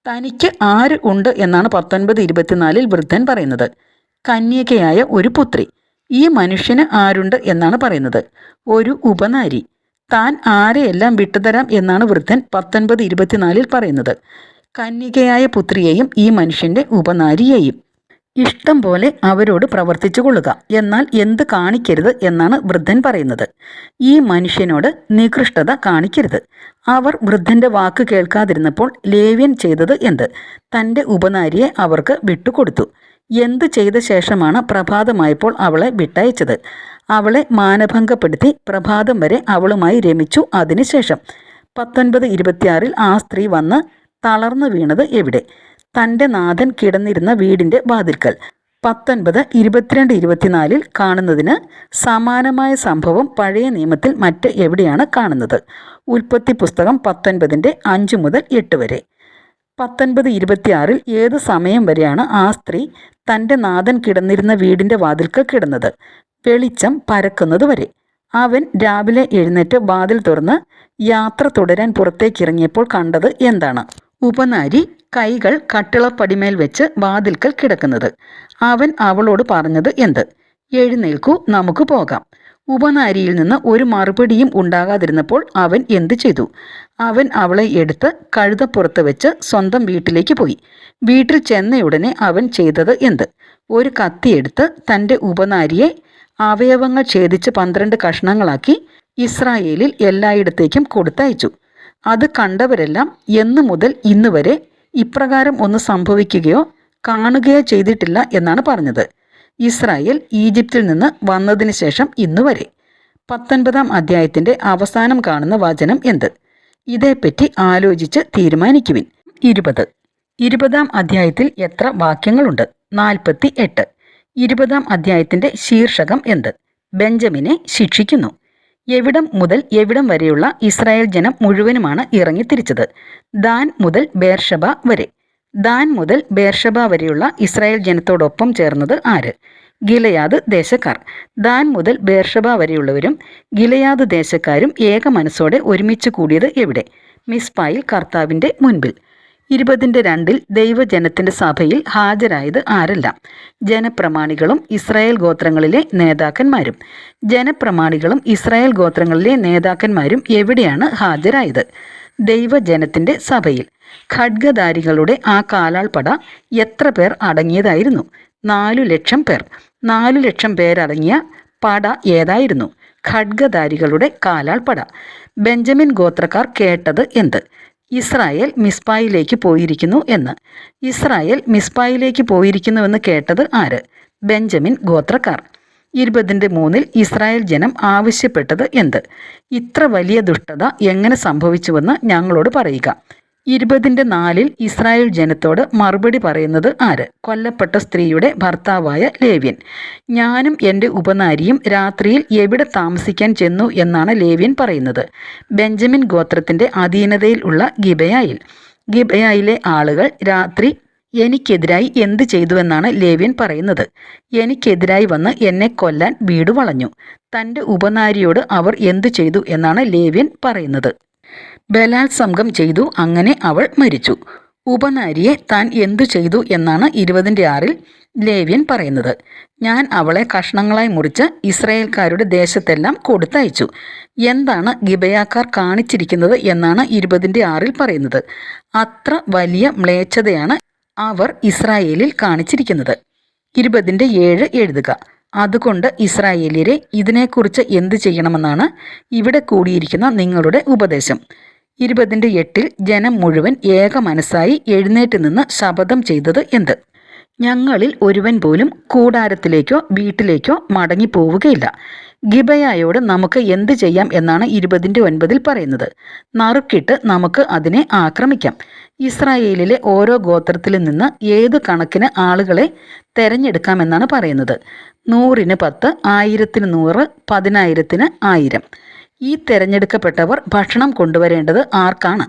തനിക്ക് ആര് ഉണ്ട് എന്നാണ് 19:24 വൃദ്ധൻ പറയുന്നത്. കന്യകയായ ഒരു പുത്രി. ഈ മനുഷ്യന് ആരുണ്ട് എന്നാണ് പറയുന്നത്. ഒരു ഉപനാരി. താൻ ആരെയെല്ലാം വിട്ടുതരാം എന്നാണ് വൃദ്ധൻ 19:24 പറയുന്നത്. കന്യകയായ പുത്രിയെയും ഈ മനുഷ്യൻ്റെ ഉപനാരിയെയും. ഇഷ്ടം പോലെ അവരോട് പ്രവർത്തിച്ചു കൊള്ളുക, എന്നാൽ എന്ത് കാണിക്കരുത് എന്നാണ് വൃദ്ധൻ പറയുന്നത്. ഈ മനുഷ്യനോട് നികൃഷ്ടത കാണിക്കരുത്. അവർ വൃദ്ധൻ്റെ വാക്ക് കേൾക്കാതിരുന്നപ്പോൾ ലേവ്യൻ ചെയ്തത് എന്ത്? തൻ്റെ ഉപനാരിയെ അവർക്ക് വിട്ടുകൊടുത്തു. എന്തു ചെയ്ത ശേഷമാണ് പ്രഭാതമായപ്പോൾ അവളെ വിട്ടയച്ചത്? അവളെ മാനഭംഗപ്പെടുത്തി പ്രഭാതം വരെ അവളുമായി രമിച്ചു. അതിനുശേഷം 19:26 ആ സ്ത്രീ വന്ന് തളർന്നു വീണത് എവിടെ? തൻ്റെ നാഥൻ കിടന്നിരുന്ന വീടിൻ്റെ വാതിൽക്കൽ. 19:22-24 കാണുന്നതിന് സമാനമായ സംഭവം പഴയ നിയമത്തിൽ മറ്റ് എവിടെയാണ് കാണുന്നത്? ഉൽപ്പത്തി പുസ്തകം 19:5 മുതൽ 8 വരെ. 19:26 ഏത് സമയം വരെയാണ് ആ സ്ത്രീ തൻ്റെ നാഥൻ കിടന്നിരുന്ന വീടിൻ്റെ വാതിൽക്കൽ കിടന്നത്? വെളിച്ചം പരക്കുന്നത് വരെ. അവൻ രാവിലെ എഴുന്നേറ്റ് വാതിൽ തുറന്ന് യാത്ര തുടരാൻ പുറത്തേക്കിറങ്ങിയപ്പോൾ കണ്ടത് എന്താണ്? ഉപനാരി കൈകൾ കട്ടിളപ്പടിമേൽ വെച്ച് വാതിൽക്കൽ കിടക്കുന്നത്. അവൻ അവളോട് പറഞ്ഞത് എന്ത്? എഴുന്നേൽക്കൂ, നമുക്ക് പോകാം. ഉപനാരിയിൽ നിന്ന് ഒരു മറുപടിയും ഉണ്ടാകാതിരുന്നപ്പോൾ അവൻ എന്തു ചെയ്തു? അവൻ അവളെ എടുത്ത് കഴുതപ്പുറത്ത് വെച്ച് സ്വന്തം വീട്ടിലേക്ക് പോയി. വീട്ടിൽ ചെന്നയുടനെ അവൻ ചെയ്തത് എന്ത്? ഒരു കത്തിയെടുത്ത് തൻ്റെ ഉപനാരിയെ അവയവങ്ങൾ ഛേദിച്ച് 12 കഷ്ണങ്ങളാക്കി ഇസ്രായേലിൽ എല്ലായിടത്തേക്കും കൊടുത്തയച്ചു. അത് കണ്ടവരെല്ലാം എന്നു മുതൽ ഇന്ന് വരെ ഇപ്രകാരം ഒന്ന് സംഭവിക്കുകയോ കാണുകയോ ചെയ്തിട്ടില്ല എന്നാണ് പറഞ്ഞത്. ഇസ്രായേൽ ഈജിപ്തിൽ നിന്ന് വന്നതിന് ശേഷം ഇന്നുവരെ. 19-ാം അധ്യായത്തിൻ്റെ അവസാനം കാണുന്ന വചനം എന്ത്? ഇതേപ്പറ്റി ആലോചിച്ച് തീരുമാനിക്കുവിൻ. 20-ാം അധ്യായത്തിൽ എത്ര വാക്യങ്ങളുണ്ട്? 48. 20-ാം അധ്യായത്തിൻ്റെ ശീർഷകം എന്ത്? ബെഞ്ചമിനെ ശിക്ഷിക്കുന്നു. എവിടം മുതൽ എവിടം വരെയുള്ള ഇസ്രായേൽ ജനം മുഴുവനുമാണ് ഇറങ്ങിത്തിരിച്ചത്? ദാൻ മുതൽ ബേർഷബ വരെ. ദാൻ മുതൽ ബേർഷബ വരെയുള്ള ഇസ്രായേൽ ജനത്തോടൊപ്പം ചേർന്നത് ആര്? ഗിലെയാദ് ദേശക്കാർ. ദാൻ മുതൽ ബേർഷബ വരെയുള്ളവരും ഗിലെയാദ് ദേശക്കാരും ഏക മനസ്സോടെ ഒരുമിച്ച് കൂടിയത് എവിടെ? മിസ്പായിൽ കർത്താവിൻ്റെ മുൻപിൽ. 20:2 ദൈവജനത്തിൻ്റെ സഭയിൽ ഹാജരായത് ആരെല്ലാം? ജനപ്രമാണികളും ഇസ്രായേൽ ഗോത്രങ്ങളിലെ നേതാക്കന്മാരും. ജനപ്രമാണികളും ഇസ്രായേൽ ഗോത്രങ്ങളിലെ നേതാക്കന്മാരും എവിടെയാണ് ഹാജരായത്? ദൈവജനത്തിൻ്റെ സഭയിൽ. ഖഡ്ഗധാരികളുടെ ആ കാലാൾപ്പട എത്ര പേർ അടങ്ങിയതായിരുന്നു? 4 ലക്ഷം പേർ. 4 ലക്ഷം പേരടങ്ങിയ പട ഏതായിരുന്നു? ഖഡ്ഗധാരികളുടെ കാലാൾപ്പട. ബെഞ്ചമിൻ ഗോത്രക്കാർ കേട്ടത് എന്ത്? ഇസ്രായേൽ മിസ്പായിലേക്ക് പോയിരിക്കുന്നു എന്ന്. ഇസ്രായേൽ മിസ്പായിലേക്ക് പോയിരിക്കുന്നുവെന്ന് കേട്ടത് ആര്? ബെഞ്ചമിൻ ഗോത്രക്കാർ. 20:3 ഇസ്രായേൽ ജനം ആവശ്യപ്പെട്ടത് എന്ത്? ഇത്ര വലിയ ദുഷ്ടത എങ്ങനെ സംഭവിച്ചുവെന്ന് ഞങ്ങളോട് പറയുക. 20:4 ഇസ്രായേൽ ജനത്തോട് മറുപടി പറയുന്നത് ആര്? കൊല്ലപ്പെട്ട സ്ത്രീയുടെ ഭർത്താവായ ലേവ്യൻ. ഞാനും എൻ്റെ ഉപനാരിയും രാത്രിയിൽ എവിടെ താമസിക്കാൻ ചെന്നു എന്നാണ് ലേവ്യൻ പറയുന്നത്. ബെഞ്ചമിൻ ഗോത്രത്തിൻ്റെ അധീനതയിൽ ഉള്ള ഗിബെയായിൽ. ഗിബെയായിലെ ആളുകൾ രാത്രി എനിക്കെതിരായി എന്ത് ചെയ്തുവെന്നാണ് ലേവ്യൻ പറയുന്നത്. എനിക്കെതിരായി വന്ന് എന്നെ കൊല്ലാൻ വീട് വളഞ്ഞു. തൻ്റെ ഉപനാരിയോട് അവർ എന്തു ചെയ്തു എന്നാണ് ലേവ്യൻ പറയുന്നത്. ബലാത്സംഗം ചെയ്തു, അങ്ങനെ അവൾ മരിച്ചു. ഉപനാരിയെ താൻ എന്തു ചെയ്തു എന്നാണ് 20:6 ലേവ്യൻ പറയുന്നത്. ഞാൻ അവളെ കഷ്ണങ്ങളായി മുറിച്ച് ഇസ്രായേൽക്കാരുടെ ദേശത്തെല്ലാം കൊടുത്തയച്ചു. എന്താണ് ഗിബെയാക്കാർ കാണിച്ചിരിക്കുന്നത് എന്നാണ് 20:6 പറയുന്നത്. അത്ര വലിയ മ്ലേച്ഛതയാണ് അവർ ഇസ്രായേലിൽ കാണിച്ചിരിക്കുന്നത്. 20:7 എഴുതുക. അതുകൊണ്ട് ഇസ്രായേലിയരെ, ഇതിനെക്കുറിച്ച് എന്തു ചെയ്യണമെന്നാണ് ഇവിടെ കൂടിയിരിക്കുന്ന നിങ്ങളുടെ ഉപദേശം. 20:8 ജനം മുഴുവൻ ഏക മനസ്സായി എഴുന്നേറ്റ് നിന്ന് ശപഥം ചെയ്തത് എന്ത്? ഞങ്ങളിൽ ഒരുവൻ പോലും കൂടാരത്തിലേക്കോ വീട്ടിലേക്കോ മടങ്ങിപ്പോവുകയില്ല. ഗിബയായോട് നമുക്ക് എന്ത് ചെയ്യാം എന്നാണ് 20:9 പറയുന്നത്. നറുക്കിട്ട് നമുക്ക് അതിനെ ആക്രമിക്കാം. ഇസ്രായേലിലെ ഓരോ ഗോത്രത്തിൽ നിന്ന് ഏത് കണക്കിന് ആളുകളെ തെരഞ്ഞെടുക്കാമെന്നാണ് പറയുന്നത്. 100-ന് 10, 1000-ന് 100, 10,000-ന് 1000. ഈ തെരഞ്ഞെടുക്കപ്പെട്ടവർ ഭക്ഷണം കൊണ്ടുവരേണ്ടത് ആർക്കാണ്?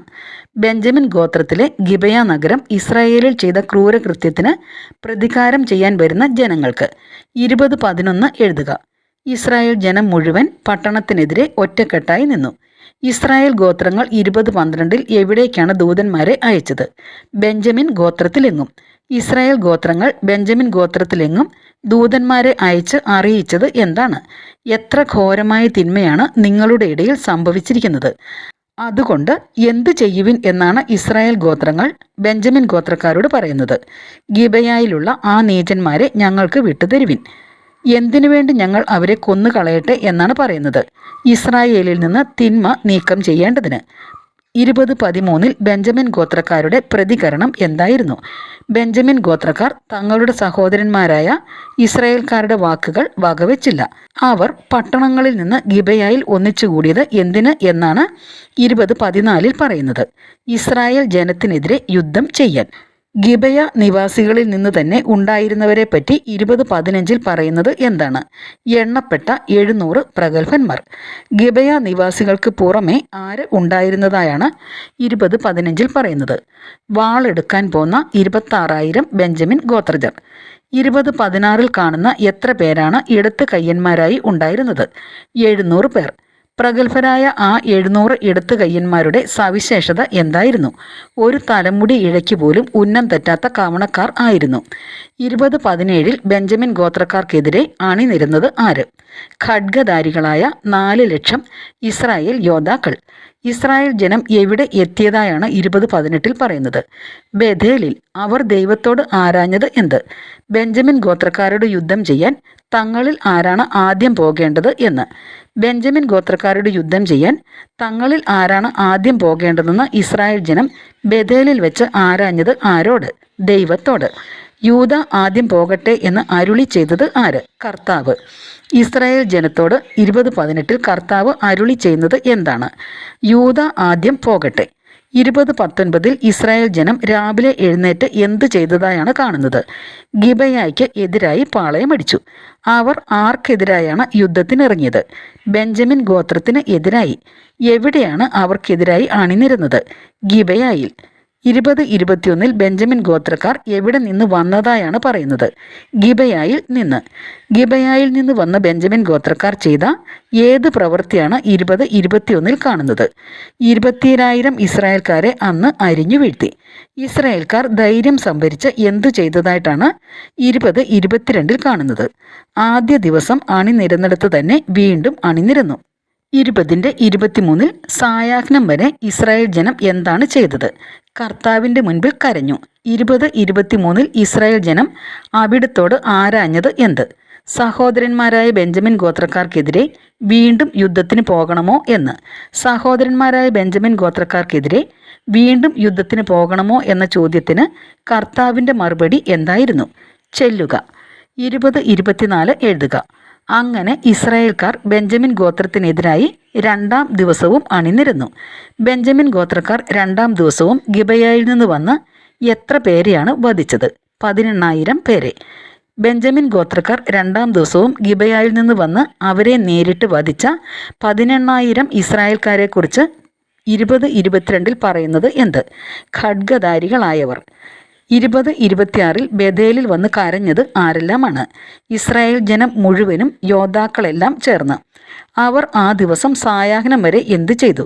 ബെഞ്ചമിൻ ഗോത്രത്തിലെ ഗിബയ നഗരം ഇസ്രായേലിൽ ചെയ്ത ക്രൂരകൃത്യത്തിന് പ്രതികാരം ചെയ്യാൻ വരുന്ന ജനങ്ങൾക്ക്. 20:11 എഴുതുക. ഇസ്രായേൽ ജനം മുഴുവൻ പട്ടണത്തിനെതിരെ ഒറ്റക്കെട്ടായി നിന്നു. ഇസ്രായേൽ ഗോത്രങ്ങൾ 20:12 എവിടേക്കാണ് ദൂതന്മാരെ അയച്ചത്? ബെഞ്ചമിൻ ഗോത്രത്തിലെങ്ങും. ഇസ്രായേൽ ഗോത്രങ്ങൾ ബെഞ്ചമിൻ ഗോത്രത്തിലെങ്ങും ദൂതന്മാരെ അയച്ച് അറിയിച്ചത് എന്താണ്? എത്ര ഘോരമായ തിന്മയാണ് നിങ്ങളുടെ ഇടയിൽ സംഭവിച്ചിരിക്കുന്നത്. അതുകൊണ്ട് എന്തു ചെയ്യുവിൻ എന്നാണ് ഇസ്രായേൽ ഗോത്രങ്ങൾ ബെഞ്ചമിൻ ഗോത്രക്കാരോട് പറയുന്നത്. ഗിബയായിലുള്ള ആ നീചന്മാരെ ഞങ്ങൾക്ക് വിട്ടുതരുവിൻ. എന്തിനു വേണ്ടി ഞങ്ങൾ അവരെ കൊന്നുകളയട്ടെ എന്നാണ് പറയുന്നത്? ഇസ്രായേലിൽ നിന്ന് തിന്മ നീക്കം ചെയ്യേണ്ടതിന്. 20:13 ബെഞ്ചമിൻ ഗോത്രക്കാരുടെ പ്രതികരണം എന്തായിരുന്നു? ബെഞ്ചമിൻ ഗോത്രക്കാർ തങ്ങളുടെ സഹോദരന്മാരായ ഇസ്രായേൽക്കാരുടെ വാക്കുകൾ വകവെച്ചില്ല. അവർ പട്ടണങ്ങളിൽ നിന്ന് ഗിബയായിൽ ഒന്നിച്ചുകൂടിയത് എന്തിന് എന്നാണ് 20:14 പറയുന്നത്? ഇസ്രായേൽ ജനത്തിനെതിരെ യുദ്ധം ചെയ്യാൻ. ഗിബയ നിവാസികളിൽ നിന്ന് തന്നെ ഉണ്ടായിരുന്നവരെ പറ്റി 20:15 പറയുന്നത് എന്താണ്? എണ്ണപ്പെട്ട 700 പ്രഗത്ഭന്മാർ. ഗിബയ നിവാസികൾക്ക് പുറമെ ആര് ഉണ്ടായിരുന്നതായാണ് 20:15 പറയുന്നത്? വാളെടുക്കാൻ പോന്ന 26,000 ബെഞ്ചമിൻ ഗോത്രജർ. 20:16 കാണുന്ന എത്ര പേരാണ് ഇടത്ത് കയ്യന്മാരായി ഉണ്ടായിരുന്നത്? 700 പേർ. പ്രഗത്ഭരായ ആ 700 ഇടത്ത് കയ്യന്മാരുടെ സവിശേഷത എന്തായിരുന്നു? ഒരു തലമുടി ഇഴയ്ക്ക് പോലും ഉന്നം തെറ്റാത്ത കവണക്കാർ ആയിരുന്നു. 20:17 ബെഞ്ചമിൻ ഗോത്രക്കാർക്കെതിരെ അണിനിരുന്നത് ആര്? ഖഡ്ഗധാരികളായ 4 ലക്ഷം ഇസ്രായേൽ യോദ്ധാക്കൾ. ഇസ്രായേൽ ജനം എവിടെ എത്തിയതായാണ് 20:18 പറയുന്നത്? ബഥേലിൽ. അവർ ദൈവത്തോട് ആരാഞ്ഞത് എന്ത്? ബെഞ്ചമിൻ ഗോത്രക്കാരോട് യുദ്ധം ചെയ്യാൻ തങ്ങളിൽ ആരാണ് ആദ്യം പോകേണ്ടത് എന്ന്. ബെഞ്ചമിൻ ഗോത്രക്കാരോട് യുദ്ധം ചെയ്യാൻ തങ്ങളിൽ ആരാണ് ആദ്യം പോകേണ്ടതെന്ന് ഇസ്രായേൽ ജനം ബഥേലിൽ വെച്ച് ആരാഞ്ഞത് ആരോട്? ദൈവത്തോട്. യൂദ ആദ്യം പോകട്ടെ എന്ന് അരുളി ചെയ്തത് ആര്? കർത്താവ്. ഇസ്രായേൽ ജനത്തോട് 20:18 കർത്താവ് അരുളി ചെയ്യുന്നത് എന്താണ്? യൂദ ആദ്യം പോകട്ടെ. 20:19 ഇസ്രായേൽ ജനം രാവിലെ എഴുന്നേറ്റ് എന്ത് ചെയ്തതായാണ് കാണുന്നത്? ഗിബയായ്ക്ക് എതിരായി പാളയമടിച്ചു. അവർ ആർക്കെതിരായാണ് യുദ്ധത്തിനിറങ്ങിയത്? ബെഞ്ചമിൻ ഗോത്രത്തിന് എതിരായി. എവിടെയാണ് അവർക്കെതിരായി അണിനിരുന്നത്? ഗിബയായിൽ. 20:21 ബെഞ്ചമിൻ ഗോത്രക്കാർ എവിടെ നിന്ന് വന്നതായാണ് പറയുന്നത്? ഗിബയായിൽ നിന്ന്. ഗിബയായിൽ നിന്ന് വന്ന ബെഞ്ചമിൻ ഗോത്രക്കാർ ചെയ്ത ഏത് പ്രവൃത്തിയാണ് 20:21 കാണുന്നത്? 27,000 ഇസ്രായേൽക്കാരെ അന്ന് അരിഞ്ഞു വീഴ്ത്തി. ഇസ്രായേൽക്കാർ ധൈര്യം സംഭരിച്ച് എന്തു ചെയ്തതായിട്ടാണ് 20:22 കാണുന്നത്? ആദ്യ ദിവസം അണിനിരന്നിടത്ത് തന്നെ വീണ്ടും അണിനിരന്നു. 20:23 സായാഹ്നം വരെ ഇസ്രായേൽ ജനം എന്താണ് ചെയ്തത്? കർത്താവിൻ്റെ മുൻപിൽ കരഞ്ഞു. 20:23 ഇസ്രായേൽ ജനം അവിടുത്തോട് ആരാഞ്ഞത് എന്ത്? സഹോദരന്മാരായ ബെഞ്ചമിൻ ഗോത്രക്കാർക്കെതിരെ വീണ്ടും യുദ്ധത്തിന് പോകണമോ എന്ന്. സഹോദരന്മാരായ ബെഞ്ചമിൻ ഗോത്രക്കാർക്കെതിരെ വീണ്ടും യുദ്ധത്തിന് പോകണമോ എന്ന ചോദ്യത്തിന് കർത്താവിൻ്റെ മറുപടി എന്തായിരുന്നു? ചെല്ലുക. 20:24 എഴുതുക. അങ്ങനെ ഇസ്രായേൽക്കാർ ബെഞ്ചമിൻ ഗോത്രത്തിനെതിരായി 2-ാം ദിവസവും അണിനിരന്നു. ബെഞ്ചമിൻ ഗോത്രക്കാർ 2-ാം ദിവസവും ഗിബയായിൽ നിന്ന് വന്ന് എത്ര പേരെയാണ് വധിച്ചത്? 18,000 പേരെ. ബെഞ്ചമിൻ ഗോത്രക്കാർ 2-ാം ദിവസവും ഗിബയായിൽ നിന്ന് വന്ന് അവരെ നേരിട്ട് വധിച്ച 18,000 ഇസ്രായേൽക്കാരെക്കുറിച്ച് 20:22 പറയുന്നത് എന്ത്? ഖഡ്ഗധാരികളായവർ. 20:26 ബഥേലിൽ വന്ന് കരഞ്ഞത് ആരെല്ലാമാണ്? ഇസ്രായേൽ ജനം മുഴുവനും, യോദ്ധാക്കളെല്ലാം ചേർന്ന്. അവർ ആ ദിവസം സായാഹ്നം വരെ എന്തു ചെയ്തു?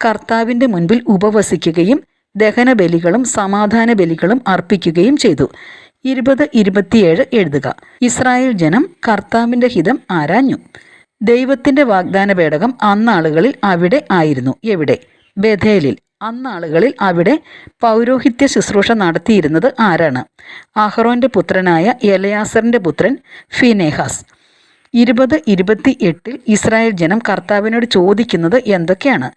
കർത്താവിൻ്റെ മുൻപിൽ ഉപവസിക്കുകയും ദഹനബലികളും സമാധാന ബലികളും അർപ്പിക്കുകയും ചെയ്തു. 20:27 എഴുതുക. ഇസ്രായേൽ ജനം കർത്താവിൻ്റെ ഹിതം ആരാഞ്ഞു. ദൈവത്തിൻ്റെ വാഗ്ദാന പേടകം അന്നാളുകളിൽ അവിടെ ആയിരുന്നു. എവിടെ? ബഥേലിൽ. അന്നാളുകളിൽ അവിടെ പൗരോഹിത്യ ശുശ്രൂഷ നടത്തിയിരുന്നത് ആരാണ്? അഹ്റോൻ്റെ പുത്രനായ എലയാസറിൻ്റെ പുത്രൻ ഫിനെഹാസ്. 20:28 ഇസ്രായേൽ ജനം കർത്താവിനോട് ചോദിക്കുന്നത് എന്തൊക്കെയാണ്?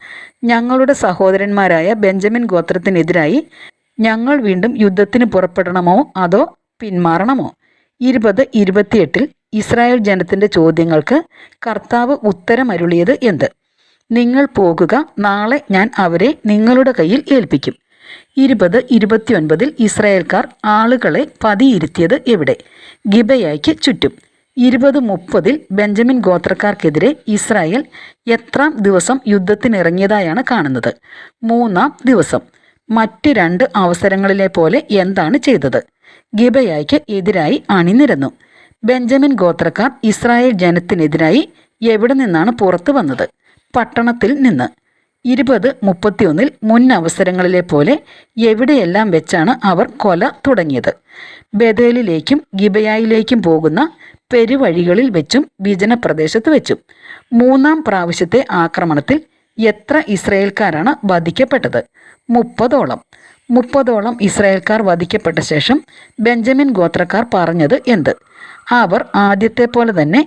ഞങ്ങളുടെ സഹോദരന്മാരായ ബെഞ്ചമിൻ ഗോത്രത്തിനെതിരായി ഞങ്ങൾ വീണ്ടും യുദ്ധത്തിന് പുറപ്പെടണമോ അതോ പിന്മാറണമോ? 20:28 ഇസ്രായേൽ ജനത്തിൻ്റെ ചോദ്യങ്ങൾക്ക് കർത്താവ് ഉത്തരമരുളിയത് എന്ത്? നിങ്ങൾ പോകുക, നാളെ ഞാൻ അവരെ നിങ്ങളുടെ കയ്യിൽ ഏൽപ്പിക്കും. 20:29 ഇസ്രായേൽക്കാർ ആളുകളെ പതിയിരുത്തിയത് എവിടെ? ഗിബയായ്ക്ക് ചുറ്റും. 20:30 ബെഞ്ചമിൻ ഗോത്രക്കാർക്കെതിരെ ഇസ്രായേൽ എത്രാം ദിവസം യുദ്ധത്തിനിറങ്ങിയതായാണ് കാണുന്നത്? 3-ാം ദിവസം. മറ്റ് 2 അവസരങ്ങളിലെ പോലെ എന്താണ് ചെയ്തത്? ഗിബയായ്ക്ക് എതിരായി അണിനിരന്നു. ബെഞ്ചമിൻ ഗോത്രക്കാർ ഇസ്രായേൽ ജനത്തിനെതിരായി എവിടെ നിന്നാണ് പുറത്തു വന്നത്? പട്ടണത്തിൽ നിന്ന്. 20:31 മുൻ അവസരങ്ങളിലെ പോലെ എവിടെയെല്ലാം വെച്ചാണ് അവർ കൊല തുടങ്ങിയത്? ബേഥേലിലേക്കും ഗിബയായിലേക്കും പോകുന്ന പെരുവഴികളിൽ വെച്ചും വിജനപ്രദേശത്ത് വെച്ചും. 3-ാം പ്രാവശ്യത്തെ ആക്രമണത്തിൽ എത്ര ഇസ്രായേൽക്കാരാണ് വധിക്കപ്പെട്ടത്? 30ഓളം. 30ഓളം ഇസ്രായേൽക്കാർ വധിക്കപ്പെട്ട ശേഷം ബെഞ്ചമിൻ ഗോത്രക്കാർ പറഞ്ഞത് എന്ത്? അവർ ആദ്യത്തെ പോലെ തന്നെ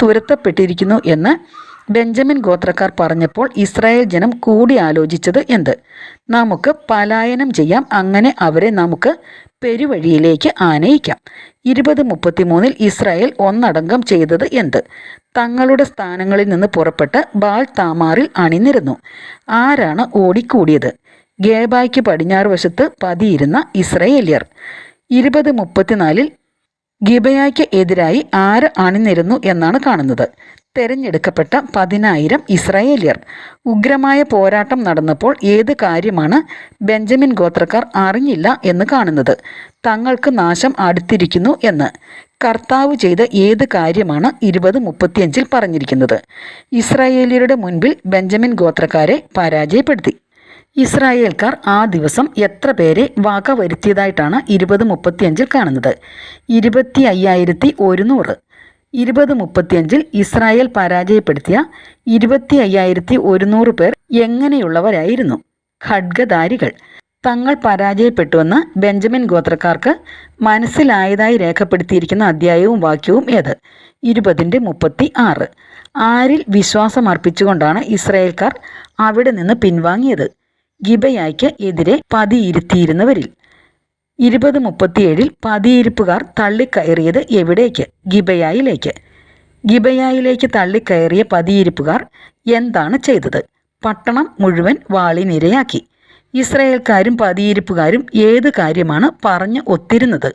തുരത്തപ്പെട്ടിരിക്കുന്നു. എന്ന് ബെഞ്ചമിൻ ഗോത്രക്കാർ പറഞ്ഞപ്പോൾ ഇസ്രായേൽ ജനം കൂടി ആലോചിച്ചത് എന്ത്? നമുക്ക് പലായനം ചെയ്യാം, അങ്ങനെ അവരെ നമുക്ക് പെരുവഴിയിലേക്ക് ആനയിക്കാം. 20:33 ഇസ്രായേൽ ഒന്നടങ്കം ചെയ്തത് എന്ത്? തങ്ങളുടെ സ്ഥാനങ്ങളിൽ നിന്ന് പുറപ്പെട്ട് ബാൽ താമാറിൽ അണിനിരന്നു. ആരാണ് ഓടിക്കൂടിയത്? ഗേബായ്ക്ക് പടിഞ്ഞാറ് വശത്ത് പതിയിരുന്ന ഇസ്രായേല്യർ. 20:34 ഗിബയായ്ക്ക് എതിരായി ആര് അണിനിരന്നു എന്നാണ് കാണുന്നത്? തെരഞ്ഞെടുക്കപ്പെട്ട 10,000 ഇസ്രായേല്യർ. ഉഗ്രമായ പോരാട്ടം നടന്നപ്പോൾ ഏത് കാര്യമാണ് ബെഞ്ചമിൻ ഗോത്രക്കാർ അറിഞ്ഞില്ല എന്ന് കാണുന്നത്? തങ്ങൾക്ക് നാശം അടുത്തിരിക്കുന്നു എന്ന്. കർത്താവ് ചെയ്ത ഏത് കാര്യമാണ് 20:35 പറഞ്ഞിരിക്കുന്നത്? ഇസ്രായേല്യരുടെ മുൻപിൽ ബെഞ്ചമിൻ ഗോത്രക്കാരെ പരാജയപ്പെടുത്തി. ഇസ്രായേൽക്കാർ ആ ദിവസം എത്ര പേരെ വക വരുത്തിയതായിട്ടാണ് 20:35 കാണുന്നത്? 25,100. 20:35 ഇസ്രായേൽ പരാജയപ്പെടുത്തിയ 25,100 പേർ എങ്ങനെയുള്ളവരായിരുന്നു? ഖഡ്ഗധാരികൾ. തങ്ങൾ പരാജയപ്പെട്ടുവെന്ന് ബെഞ്ചമിൻ ഗോത്രക്കാർക്ക് മനസ്സിലായതായി രേഖപ്പെടുത്തിയിരിക്കുന്ന അധ്യായവും വാക്യവും ഏത്? 20:36. ആരിൽ വിശ്വാസമർപ്പിച്ചുകൊണ്ടാണ് ഇസ്രായേൽക്കാർ അവിടെ നിന്ന് പിൻവാങ്ങിയത്? ഗിബയായ്ക്ക് എതിരെ പതിയിരുത്തിയിരുന്നവരിൽ. 20:37 പതിയിരിപ്പുകാർ തള്ളിക്കയറിയത് എവിടേക്ക്? ഗിബയായിലേക്ക്. ഗിബയായിലേക്ക് തള്ളിക്കയറിയ പതിയിരിപ്പുകാർ എന്താണ് ചെയ്തത്? പട്ടണം മുഴുവൻ വാളിനിരയാക്കി. ഇസ്രായേൽക്കാരും പതിയിരിപ്പുകാരും ഏത് കാര്യമാണ് പറഞ്ഞു ഒത്തിരുന്നത്?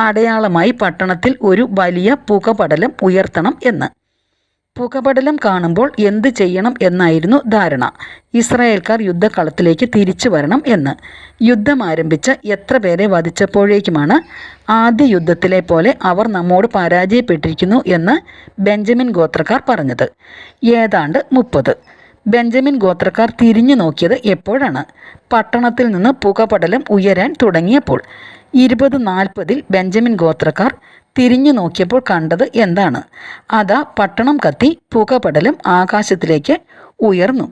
അടയാളമായി പട്ടണത്തിൽ ഒരു വലിയ പുകപടലം ഉയർത്തണം എന്ന്. പുകപടലം കാണുമ്പോൾ എന്ത് ചെയ്യണം എന്നായിരുന്നു ധാരണ? ഇസ്രായേൽക്കാർ യുദ്ധക്കളത്തിലേക്ക് തിരിച്ചു വരണം എന്ന്. യുദ്ധം ആരംഭിച്ച എത്ര പേരെ വധിച്ചപ്പോഴേക്കുമാണ് ആദ്യ യുദ്ധത്തിലെ പോലെ അവർ നമ്മോട് പരാജയപ്പെട്ടിരിക്കുന്നു എന്ന് ബെഞ്ചമിൻ ഗോത്രക്കാർ പറഞ്ഞത്? ഏതാണ്ട് 30. ബെഞ്ചമിൻ ഗോത്രക്കാർ തിരിഞ്ഞു നോക്കിയത് എപ്പോഴാണ്? പട്ടണത്തിൽ നിന്ന് പുകപടലം ഉയരാൻ തുടങ്ങിയപ്പോൾ. 20:40 ബെഞ്ചമിൻ ഗോത്രക്കാർ തിരിഞ്ഞു നോക്കിയപ്പോൾ കണ്ടത് എന്താണ്? അതാ പട്ടണം കത്തി പുകപടലം ആകാശത്തിലേക്ക് ഉയർന്നു.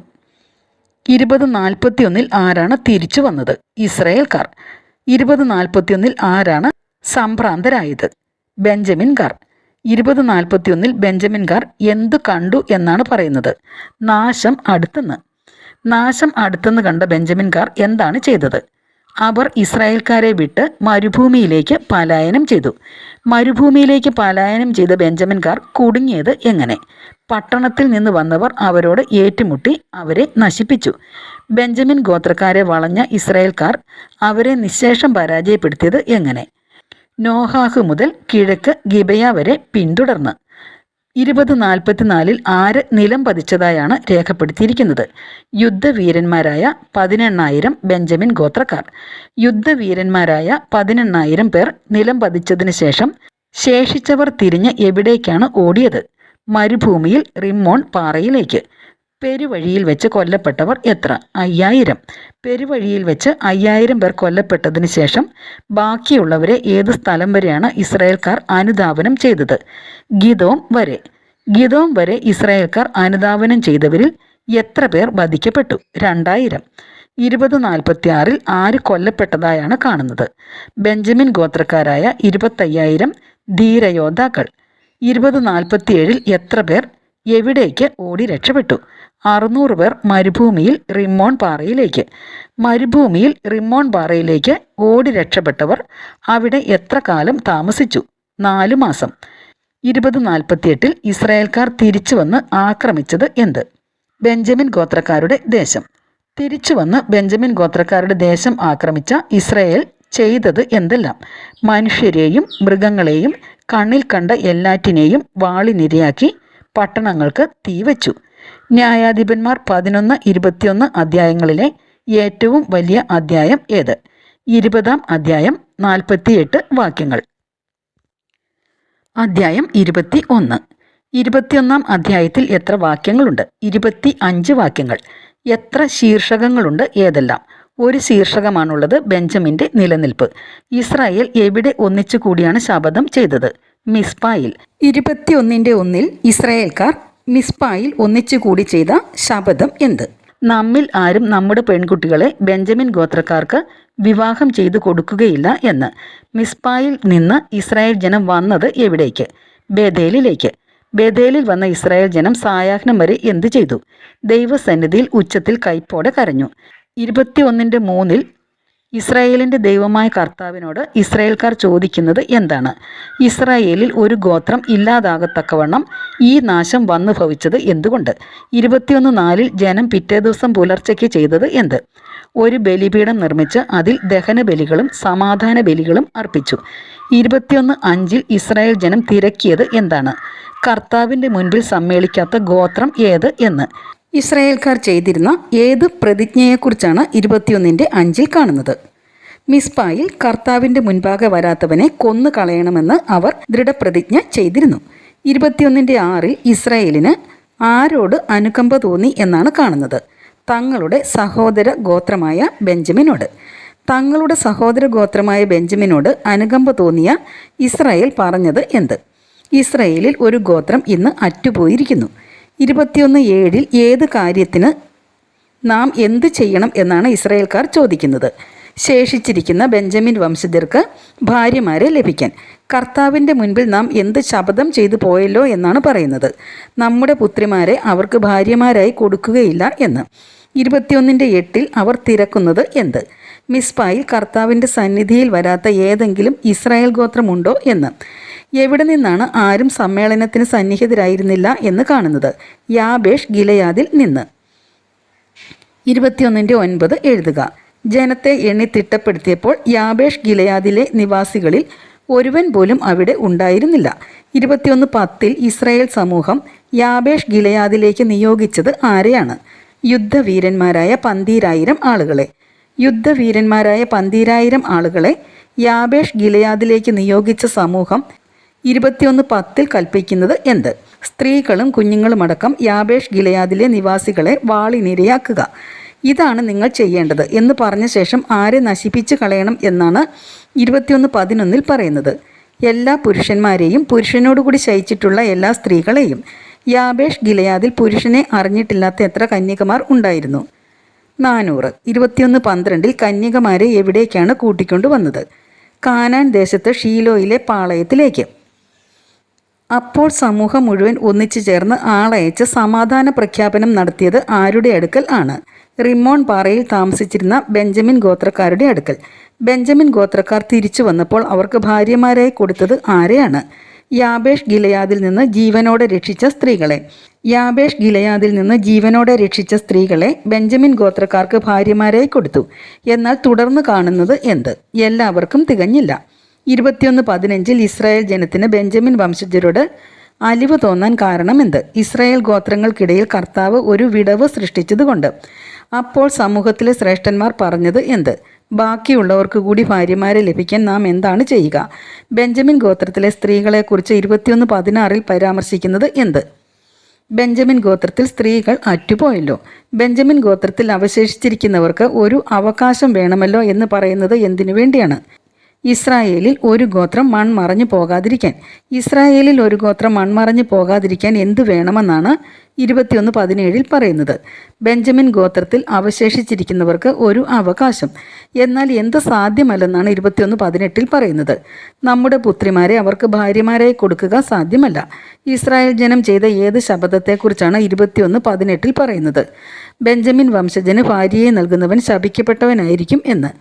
20:41 ആരാണ് തിരിച്ചു വന്നത്? ഇസ്രായേൽക്കാർ. 20:41 ആരാണ് സംഭ്രാന്തരായത്? ബെഞ്ചമിൻകാർ. 20:41 ബെഞ്ചമിൻകാർ എന്തു കണ്ടു എന്നാണ് പറയുന്നത്? നാശം അടുത്തെന്ന് കണ്ട ബെഞ്ചമിൻകാർ എന്താണ് ചെയ്തത്? അവർ ഇസ്രായേൽക്കാരെ വിട്ട് മരുഭൂമിയിലേക്ക് പലായനം ചെയ്തു. മരുഭൂമിയിലേക്ക് പലായനം ചെയ്ത ബെഞ്ചമിൻകാർ കുടുങ്ങിയത് എങ്ങനെ? പട്ടണത്തിൽ നിന്ന് വന്നവർ അവരോട് ഏറ്റുമുട്ടി അവരെ നശിപ്പിച്ചു. ബെഞ്ചമിൻ ഗോത്രക്കാരെ വളഞ്ഞ ഇസ്രായേൽക്കാർ അവരെ നിശ്ശേഷം പരാജയപ്പെടുത്തിയത് എങ്ങനെ? നോഹാഹ് മുതൽ കിഴക്ക് ഗിബയ വരെ പിന്തുടർന്ന്. 20:44 ആര് നിലം പതിച്ചതായാണ് രേഖപ്പെടുത്തിയിരിക്കുന്നത്? യുദ്ധവീരന്മാരായ 18,000 ബെഞ്ചമിൻ ഗോത്രക്കാർ. യുദ്ധവീരന്മാരായ 18,000 പേർ നിലം പതിച്ചതിന് ശേഷം ശേഷിച്ചവർ തിരിഞ്ഞ് എവിടേക്കാണ് ഓടിയത്? മരുഭൂമിയിൽ റിമ്മോൺ പാറയിലേക്ക്. പെരുവഴിയിൽ വെച്ച് കൊല്ലപ്പെട്ടവർ എത്ര? 5,000. പെരുവഴിയിൽ വെച്ച് 5,000 പേർ കൊല്ലപ്പെട്ടതിന് ശേഷം ബാക്കിയുള്ളവരെ ഏത് സ്ഥലം വരെയാണ് ഇസ്രായേൽക്കാർ അനുധാവനം ചെയ്തത്? ഗിദോം വരെ ഇസ്രായേൽക്കാർ അനുധാവനം ചെയ്തവരിൽ എത്ര പേർ വധിക്കപ്പെട്ടു? 2,000. 20:46 ആര് കൊല്ലപ്പെട്ടതായാണ് കാണുന്നത്? ബെഞ്ചമിൻ ഗോത്രക്കാരായ 25,000 ധീരയോദ്ധാക്കൾ. 2047 എത്ര പേർ എവിടേക്ക് ഓടി രക്ഷപ്പെട്ടു? 600 പേർ മരുഭൂമിയിൽ റിമ്മോൺ പാറയിലേക്ക്. മരുഭൂമിയിൽ റിമ്മോൺ പാറയിലേക്ക് ഓടി രക്ഷപ്പെട്ടവർ അവിടെ എത്ര കാലം താമസിച്ചു? 4 മാസം. 2048 ഇസ്രായേൽക്കാർ തിരിച്ചു വന്ന് ആക്രമിച്ചത് എന്ത്? ബെഞ്ചമിൻ ഗോത്രക്കാരുടെ ദേശം. തിരിച്ചു വന്ന് ബെഞ്ചമിൻ ഗോത്രക്കാരുടെ ദേശം ആക്രമിച്ച ഇസ്രായേൽ ചെയ്തത് എന്തെല്ലാം? മനുഷ്യരെയും മൃഗങ്ങളെയും കണ്ണിൽ കണ്ട എല്ലാറ്റിനെയും വാളിനിരയാക്കി പട്ടണങ്ങൾക്ക് തീവച്ചു. ന്യായാധിപന്മാർ 11, 21 അധ്യായങ്ങളിലെ ഏറ്റവും വലിയ അധ്യായം ഏത്? 20-ാം അധ്യായം, 48 വാക്യങ്ങൾ. അധ്യായം 21. 21-ാം അധ്യായത്തിൽ എത്ര വാക്യങ്ങളുണ്ട്? 25 വാക്യങ്ങൾ. എത്ര ശീർഷകങ്ങളുണ്ട്? ഏതെല്ലാം? ഒരു ശീർഷകമാണുള്ളത്. ബെഞ്ചമിൻ്റെ നിലനിൽപ്പ്. ഇസ്രായേൽ എവിടെ ഒന്നിച്ചു കൂടിയാണ് ശപഥം ചെയ്തത്? മിസ്പായിൽ. 21-1 ഇസ്രായേൽക്കാർ മിസ്പായിൽ ഒന്നിച്ചു കൂടി ചെയ്ത ശപഥം എന്ത്? നമ്മിൽ ആരും നമ്മുടെ പെൺകുട്ടികളെ ബെഞ്ചമിൻ ഗോത്രക്കാർക്ക് വിവാഹം ചെയ്തു കൊടുക്കുകയില്ല എന്ന്. മിസ്പായിൽ നിന്ന് ഇസ്രായേൽ ജനം വന്നത് എവിടേക്ക്? ബേഥേലിലേക്ക്. ബേഥേലിൽ വന്ന ഇസ്രായേൽ ജനം സായാഹ്നം വരെ എന്തു ചെയ്തു? ദൈവസന്നിധിയിൽ ഉച്ചത്തിൽ കൈപ്പോടെ കരഞ്ഞു. 21-3 ഇസ്രായേലിൻ്റെ ദൈവമായ കർത്താവിനോട് ഇസ്രായേൽക്കാർ ചോദിക്കുന്നത് എന്താണ്? ഇസ്രായേലിൽ ഒരു ഗോത്രം ഇല്ലാതാകത്തക്കവണ്ണം ഈ നാശം വന്നു ഭവിച്ചത് എന്തുകൊണ്ട്? 21-4 ജനം പിറ്റേ ദിവസം പുലർച്ചയ്ക്ക് ചെയ്തത് എന്ത്? ഒരു ബലിപീഠം നിർമ്മിച്ച് അതിൽ ദഹനബലികളും സമാധാന ബലികളും അർപ്പിച്ചു. 21-5 ഇസ്രായേൽ ജനം തിരക്കിയത് എന്താണ്? കർത്താവിൻ്റെ മുൻപിൽ സമ്മേളിക്കാത്ത ഗോത്രം ഏത് എന്ന്. ഇസ്രായേൽക്കാർ ചെയ്തിരുന്ന ഏത് പ്രതിജ്ഞയെക്കുറിച്ചാണ് 21-5 കാണുന്നത്? മിസ്പായിൽ കർത്താവിൻ്റെ മുൻപാകെ വരാത്തവനെ കൊന്നു കളയണമെന്ന് അവർ ദൃഢപ്രതിജ്ഞ ചെയ്തിരുന്നു. 21-6 ഇസ്രായേലിന് ആരോട് അനുകമ്പ തോന്നി എന്നാണ് കാണുന്നത്? തങ്ങളുടെ സഹോദര ഗോത്രമായ ബെഞ്ചമിനോട്. തങ്ങളുടെ സഹോദര ഗോത്രമായ ബെഞ്ചമിനോട് അനുകമ്പ തോന്നിയ ഇസ്രായേൽ പറഞ്ഞത് എന്ത്? ഇസ്രായേലിൽ ഒരു ഗോത്രം ഇന്ന് അറ്റുപോയിരിക്കുന്നു. 21-7 ഏത് കാര്യത്തിന് നാം എന്ത് ചെയ്യണം എന്നാണ് ഇസ്രായേൽക്കാർ ചോദിക്കുന്നത്? ശേഷിച്ചിരിക്കുന്ന ബെഞ്ചമിൻ വംശജർക്ക് ഭാര്യമാരെ ലഭിക്കാൻ. കർത്താവിൻ്റെ മുൻപിൽ നാം എന്ത് ശപഥം ചെയ്തു പോയല്ലോ എന്നാണ് പറയുന്നത്. നമ്മുടെ പുത്രിമാരെ അവർക്ക് ഭാര്യമാരായി കൊടുക്കുകയില്ല എന്ന്. 21-8 അവർ തിരക്കുന്നത് എന്ത്? മിസ്പായിൽ കർത്താവിൻ്റെ സന്നിധിയിൽ വരാത്ത ഏതെങ്കിലും ഇസ്രായേൽ ഗോത്രമുണ്ടോ എന്ന്. എവിടെ നിന്നാണ് ആരും സമ്മേളനത്തിന് സന്നിഹിതരായിരുന്നില്ല എന്ന് കാണുന്നത്? യാബേഷ് ഗിലെയാദിൽ നിന്ന്. 21-9 എഴുതുക. ജനത്തെ എണ്ണി തിട്ടപ്പെടുത്തിയപ്പോൾ യാബേഷ് ഗിലെയാദിലെ നിവാസികളിൽ ഒരുവൻ പോലും അവിടെ ഉണ്ടായിരുന്നില്ല. 21-10 ഇസ്രായേൽ സമൂഹം യാബേഷ് ഗിലെയാദിലേക്ക് നിയോഗിച്ചത് ആരെയാണ്? യുദ്ധവീരന്മാരായ 12000 ആളുകളെ. യുദ്ധവീരന്മാരായ 12000 ആളുകളെ യാബേഷ് ഗിലെയാദിലേക്ക് നിയോഗിച്ച സമൂഹം 21-10 കൽപ്പിക്കുന്നത് എന്ത്? സ്ത്രീകളും കുഞ്ഞുങ്ങളുമടക്കം യാബേഷ് ഗിലെയാദിലെ നിവാസികളെ വാളിനിരയാക്കുക. ഇതാണ് നിങ്ങൾ ചെയ്യേണ്ടത് എന്ന് പറഞ്ഞ ശേഷം ആരെ നശിപ്പിച്ചു കളയണം എന്നാണ് 21-11 പറയുന്നത്? എല്ലാ പുരുഷന്മാരെയും പുരുഷനോടുകൂടി ശയിച്ചിട്ടുള്ള എല്ലാ സ്ത്രീകളെയും. യാബേഷ് ഗിലെയാദിൽ പുരുഷനെ അറിഞ്ഞിട്ടില്ലാത്ത എത്ര കന്യകമാർ ഉണ്ടായിരുന്നു? 400. 21-12 കന്യകമാരെ എവിടേക്കാണ് കൂട്ടിക്കൊണ്ടുവന്നത്? കാനാൻ ദേശത്ത് ഷീലോയിലെ പാളയത്തിലേക്ക്. അപ്പോൾ സമൂഹം മുഴുവൻ ഒന്നിച്ചു ചേർന്ന് ആളയച്ച് സമാധാന പ്രഖ്യാപനം നടത്തിയത് ആരുടെ അടുക്കൽ ആണ്? റിമ്മോൺ പാറയിൽ താമസിച്ചിരുന്ന ബെഞ്ചമിൻ ഗോത്രക്കാരുടെ അടുക്കൽ. ബെഞ്ചമിൻ ഗോത്രക്കാർ തിരിച്ചു വന്നപ്പോൾ അവർക്ക് ഭാര്യമാരായി കൊടുത്തത് ആരെയാണ്? യാബേഷ് ഗിലെയാദിൽ നിന്ന് ജീവനോടെ രക്ഷിച്ച സ്ത്രീകളെ. യാബേഷ് ഗിലെയാദിൽ നിന്ന് ജീവനോടെ രക്ഷിച്ച സ്ത്രീകളെ ബെഞ്ചമിൻ ഗോത്രക്കാർക്ക് ഭാര്യമാരായി കൊടുത്തു. എന്നാൽ തുടർന്ന് കാണുന്നത് എന്ത്? എല്ലാവർക്കും തികഞ്ഞില്ല. 21-15 ഇസ്രായേൽ ജനത്തിന് ബെഞ്ചമിൻ വംശജരോട് അലിവ് തോന്നാൻ കാരണമെന്ത്? ഇസ്രായേൽ ഗോത്രങ്ങൾക്കിടയിൽ കർത്താവ് ഒരു വിടവ് സൃഷ്ടിച്ചതുകൊണ്ട്. അപ്പോൾ സമൂഹത്തിലെ ശ്രേഷ്ഠന്മാർ പറഞ്ഞത് എന്ത്? ബാക്കിയുള്ളവർക്ക് കൂടി ഭാര്യമാരെ ലഭിക്കാൻ നാം എന്താണ് ചെയ്യുക? ബെഞ്ചമിൻ ഗോത്രത്തിലെ സ്ത്രീകളെക്കുറിച്ച് 21-16 പരാമർശിക്കുന്നത് എന്ത്? ബെഞ്ചമിൻ ഗോത്രത്തിൽ സ്ത്രീകൾ അറ്റുപോയല്ലോ. ബെഞ്ചമിൻ ഗോത്രത്തിൽ അവശേഷിച്ചിരിക്കുന്നവർക്ക് ഒരു അവകാശം വേണമല്ലോ എന്ന് പറയുന്നത് എന്തിനു വേണ്ടിയാണ്? ഇസ്രായേലിൽ ഒരു ഗോത്രം മൺമറഞ്ഞു പോകാതിരിക്കാൻ. ഇസ്രായേലിൽ ഒരു ഗോത്രം മൺമറഞ്ഞു പോകാതിരിക്കാൻ എന്തു വേണമെന്നാണ് 21:17 പറയുന്നത്. ബെഞ്ചമിൻ ഗോത്രത്തിൽ അവശേഷിച്ചിരിക്കുന്നവർക്ക് ഒരു അവകാശം. എന്നാൽ എന്ത് സാധ്യമല്ലെന്നാണ് 21:18 പറയുന്നത്. നമ്മുടെ പുത്രിമാരെ അവർക്ക് ഭാര്യമാരായി കൊടുക്കുക സാധ്യമല്ല. ഇസ്രായേൽ ജനം ചെയ്ത ഏത് ശപഥത്തെക്കുറിച്ചാണ് 21:18 പറയുന്നത്? ബെഞ്ചമിൻ വംശജന് ഭാര്യയെ നൽകുന്നവൻ ശപിക്കപ്പെട്ടവനായിരിക്കും എന്ന്.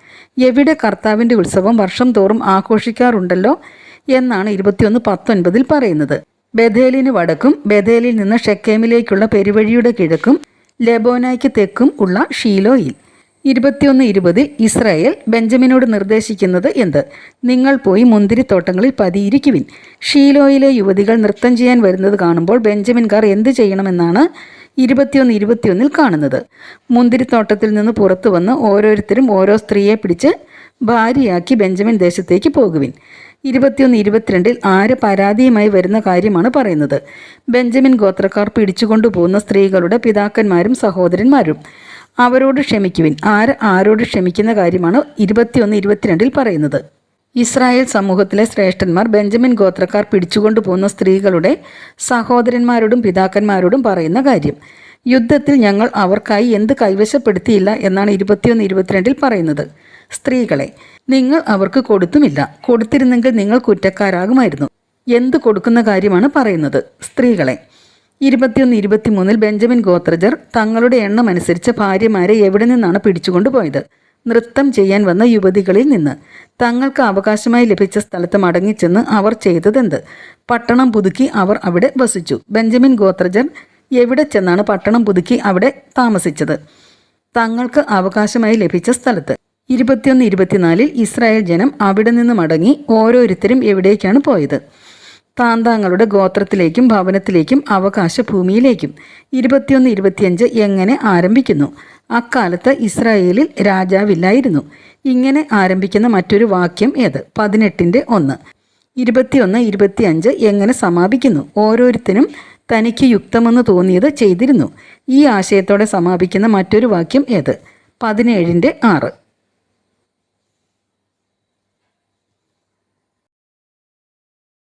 എവിടെ കർത്താവിൻ്റെ ഉത്സവം വർഷം തോറും ആഘോഷിക്കാറുണ്ടല്ലോ എന്നാണ് 21:19 പറയുന്നത്. ബഥേലിന് വടക്കും ബഥേലിൽ നിന്ന് ഷെക്കേമിലേക്കുള്ള പെരുവഴിയുടെ കിഴക്കും ലെബോനായ്ക്ക് തെക്കും ഉള്ള ഷീലോയിൽ. 21:20 ഇസ്രായേൽ ബെഞ്ചമിനോട് നിർദ്ദേശിക്കുന്നത് എന്ത്? നിങ്ങൾ പോയി മുന്തിരിത്തോട്ടങ്ങളിൽ പതിയിരിക്കുവിൻ. ഷീലോയിലെ യുവതികൾ നൃത്തം ചെയ്യാൻ വരുന്നത് കാണുമ്പോൾ ബെഞ്ചമിൻകാർ എന്ത് ചെയ്യണമെന്നാണ് 21:21 കാണുന്നത്. മുന്തിരിത്തോട്ടത്തിൽ നിന്ന് പുറത്തു വന്ന് ഓരോരുത്തരും ഓരോ സ്ത്രീയെ പിടിച്ച് ഭാര്യയാക്കി ബെഞ്ചമിൻ ദേശത്തേക്ക് പോകുവിൻ. 21:22 ആര് പരാതിയുമായി വരുന്ന കാര്യമാണ് പറയുന്നത്. ബെഞ്ചമിൻ ഗോത്രക്കാർ പിടിച്ചുകൊണ്ടുപോകുന്ന സ്ത്രീകളുടെ പിതാക്കന്മാരും സഹോദരന്മാരും. അവരോട് ക്ഷമിക്കുവിൻ. ആരോട് ക്ഷമിക്കുന്ന കാര്യമാണ് 21:22 പറയുന്നത്. ഇസ്രായേൽ സമൂഹത്തിലെ ശ്രേഷ്ഠന്മാർ ബെഞ്ചമിൻ ഗോത്രക്കാർ പിടിച്ചുകൊണ്ടുപോകുന്ന സ്ത്രീകളുടെ സഹോദരന്മാരോടും പിതാക്കന്മാരോടും പറയുന്ന കാര്യം. യുദ്ധത്തിൽ ഞങ്ങൾ അവർക്കായി എന്ത് കൈവശപ്പെടുത്തിയില്ല എന്നാണ് 21:22 പറയുന്നത്. സ്ത്രീകളെ നിങ്ങൾ അവർക്ക് കൊടുത്തുമില്ല. കൊടുത്തിരുന്നെങ്കിൽ നിങ്ങൾ കുറ്റക്കാരാകുമായിരുന്നു. എന്ത് കൊടുക്കുന്ന കാര്യമാണ് പറയുന്നത്? സ്ത്രീകളെ. 21:23 ബെഞ്ചമിൻ ഗോത്രജർ തങ്ങളുടെ എണ്ണമനുസരിച്ച് ഭാര്യമാരെ എവിടെ നിന്നാണ് പിടിച്ചുകൊണ്ടുപോയത്? നൃത്തം ചെയ്യാൻ വന്ന യുവതികളിൽ നിന്ന്. തങ്ങൾക്ക് അവകാശമായി ലഭിച്ച സ്ഥലത്ത് മടങ്ങിച്ചെന്ന് അവർ ചെയ്തതെന്ത്? പട്ടണം പുതുക്കി അവർ അവിടെ വസിച്ചു. ബെഞ്ചമിൻ ഗോത്രജർ എവിടെ ചെന്നാണ് പട്ടണം പുതുക്കി അവിടെ താമസിച്ചത്? തങ്ങൾക്ക് അവകാശമായി ലഭിച്ച സ്ഥലത്ത്. 21:24 ഇസ്രായേൽ ജനം അവിടെ നിന്ന് മടങ്ങി ഓരോരുത്തരും എവിടേക്കാണ് പോയത്? താന്താങ്ങളുടെ ഗോത്രത്തിലേക്കും ഭവനത്തിലേക്കും അവകാശ ഭൂമിയിലേക്കും. 21:25 എങ്ങനെ ആരംഭിക്കുന്നു? അക്കാലത്ത് ഇസ്രായേലിൽ രാജാവില്ലായിരുന്നു. ഇങ്ങനെ ആരംഭിക്കുന്ന മറ്റൊരു വാക്യം ഏത്? 18:1. 21:25 എങ്ങനെ സമാപിക്കുന്നു? ഓരോരുത്തരും തനിക്ക് യുക്തമെന്ന് തോന്നിയത് ചെയ്തിരുന്നു. ഈ ആശയത്തോടെ സമാപിക്കുന്ന മറ്റൊരു വാക്യം ഏത്? 17:6.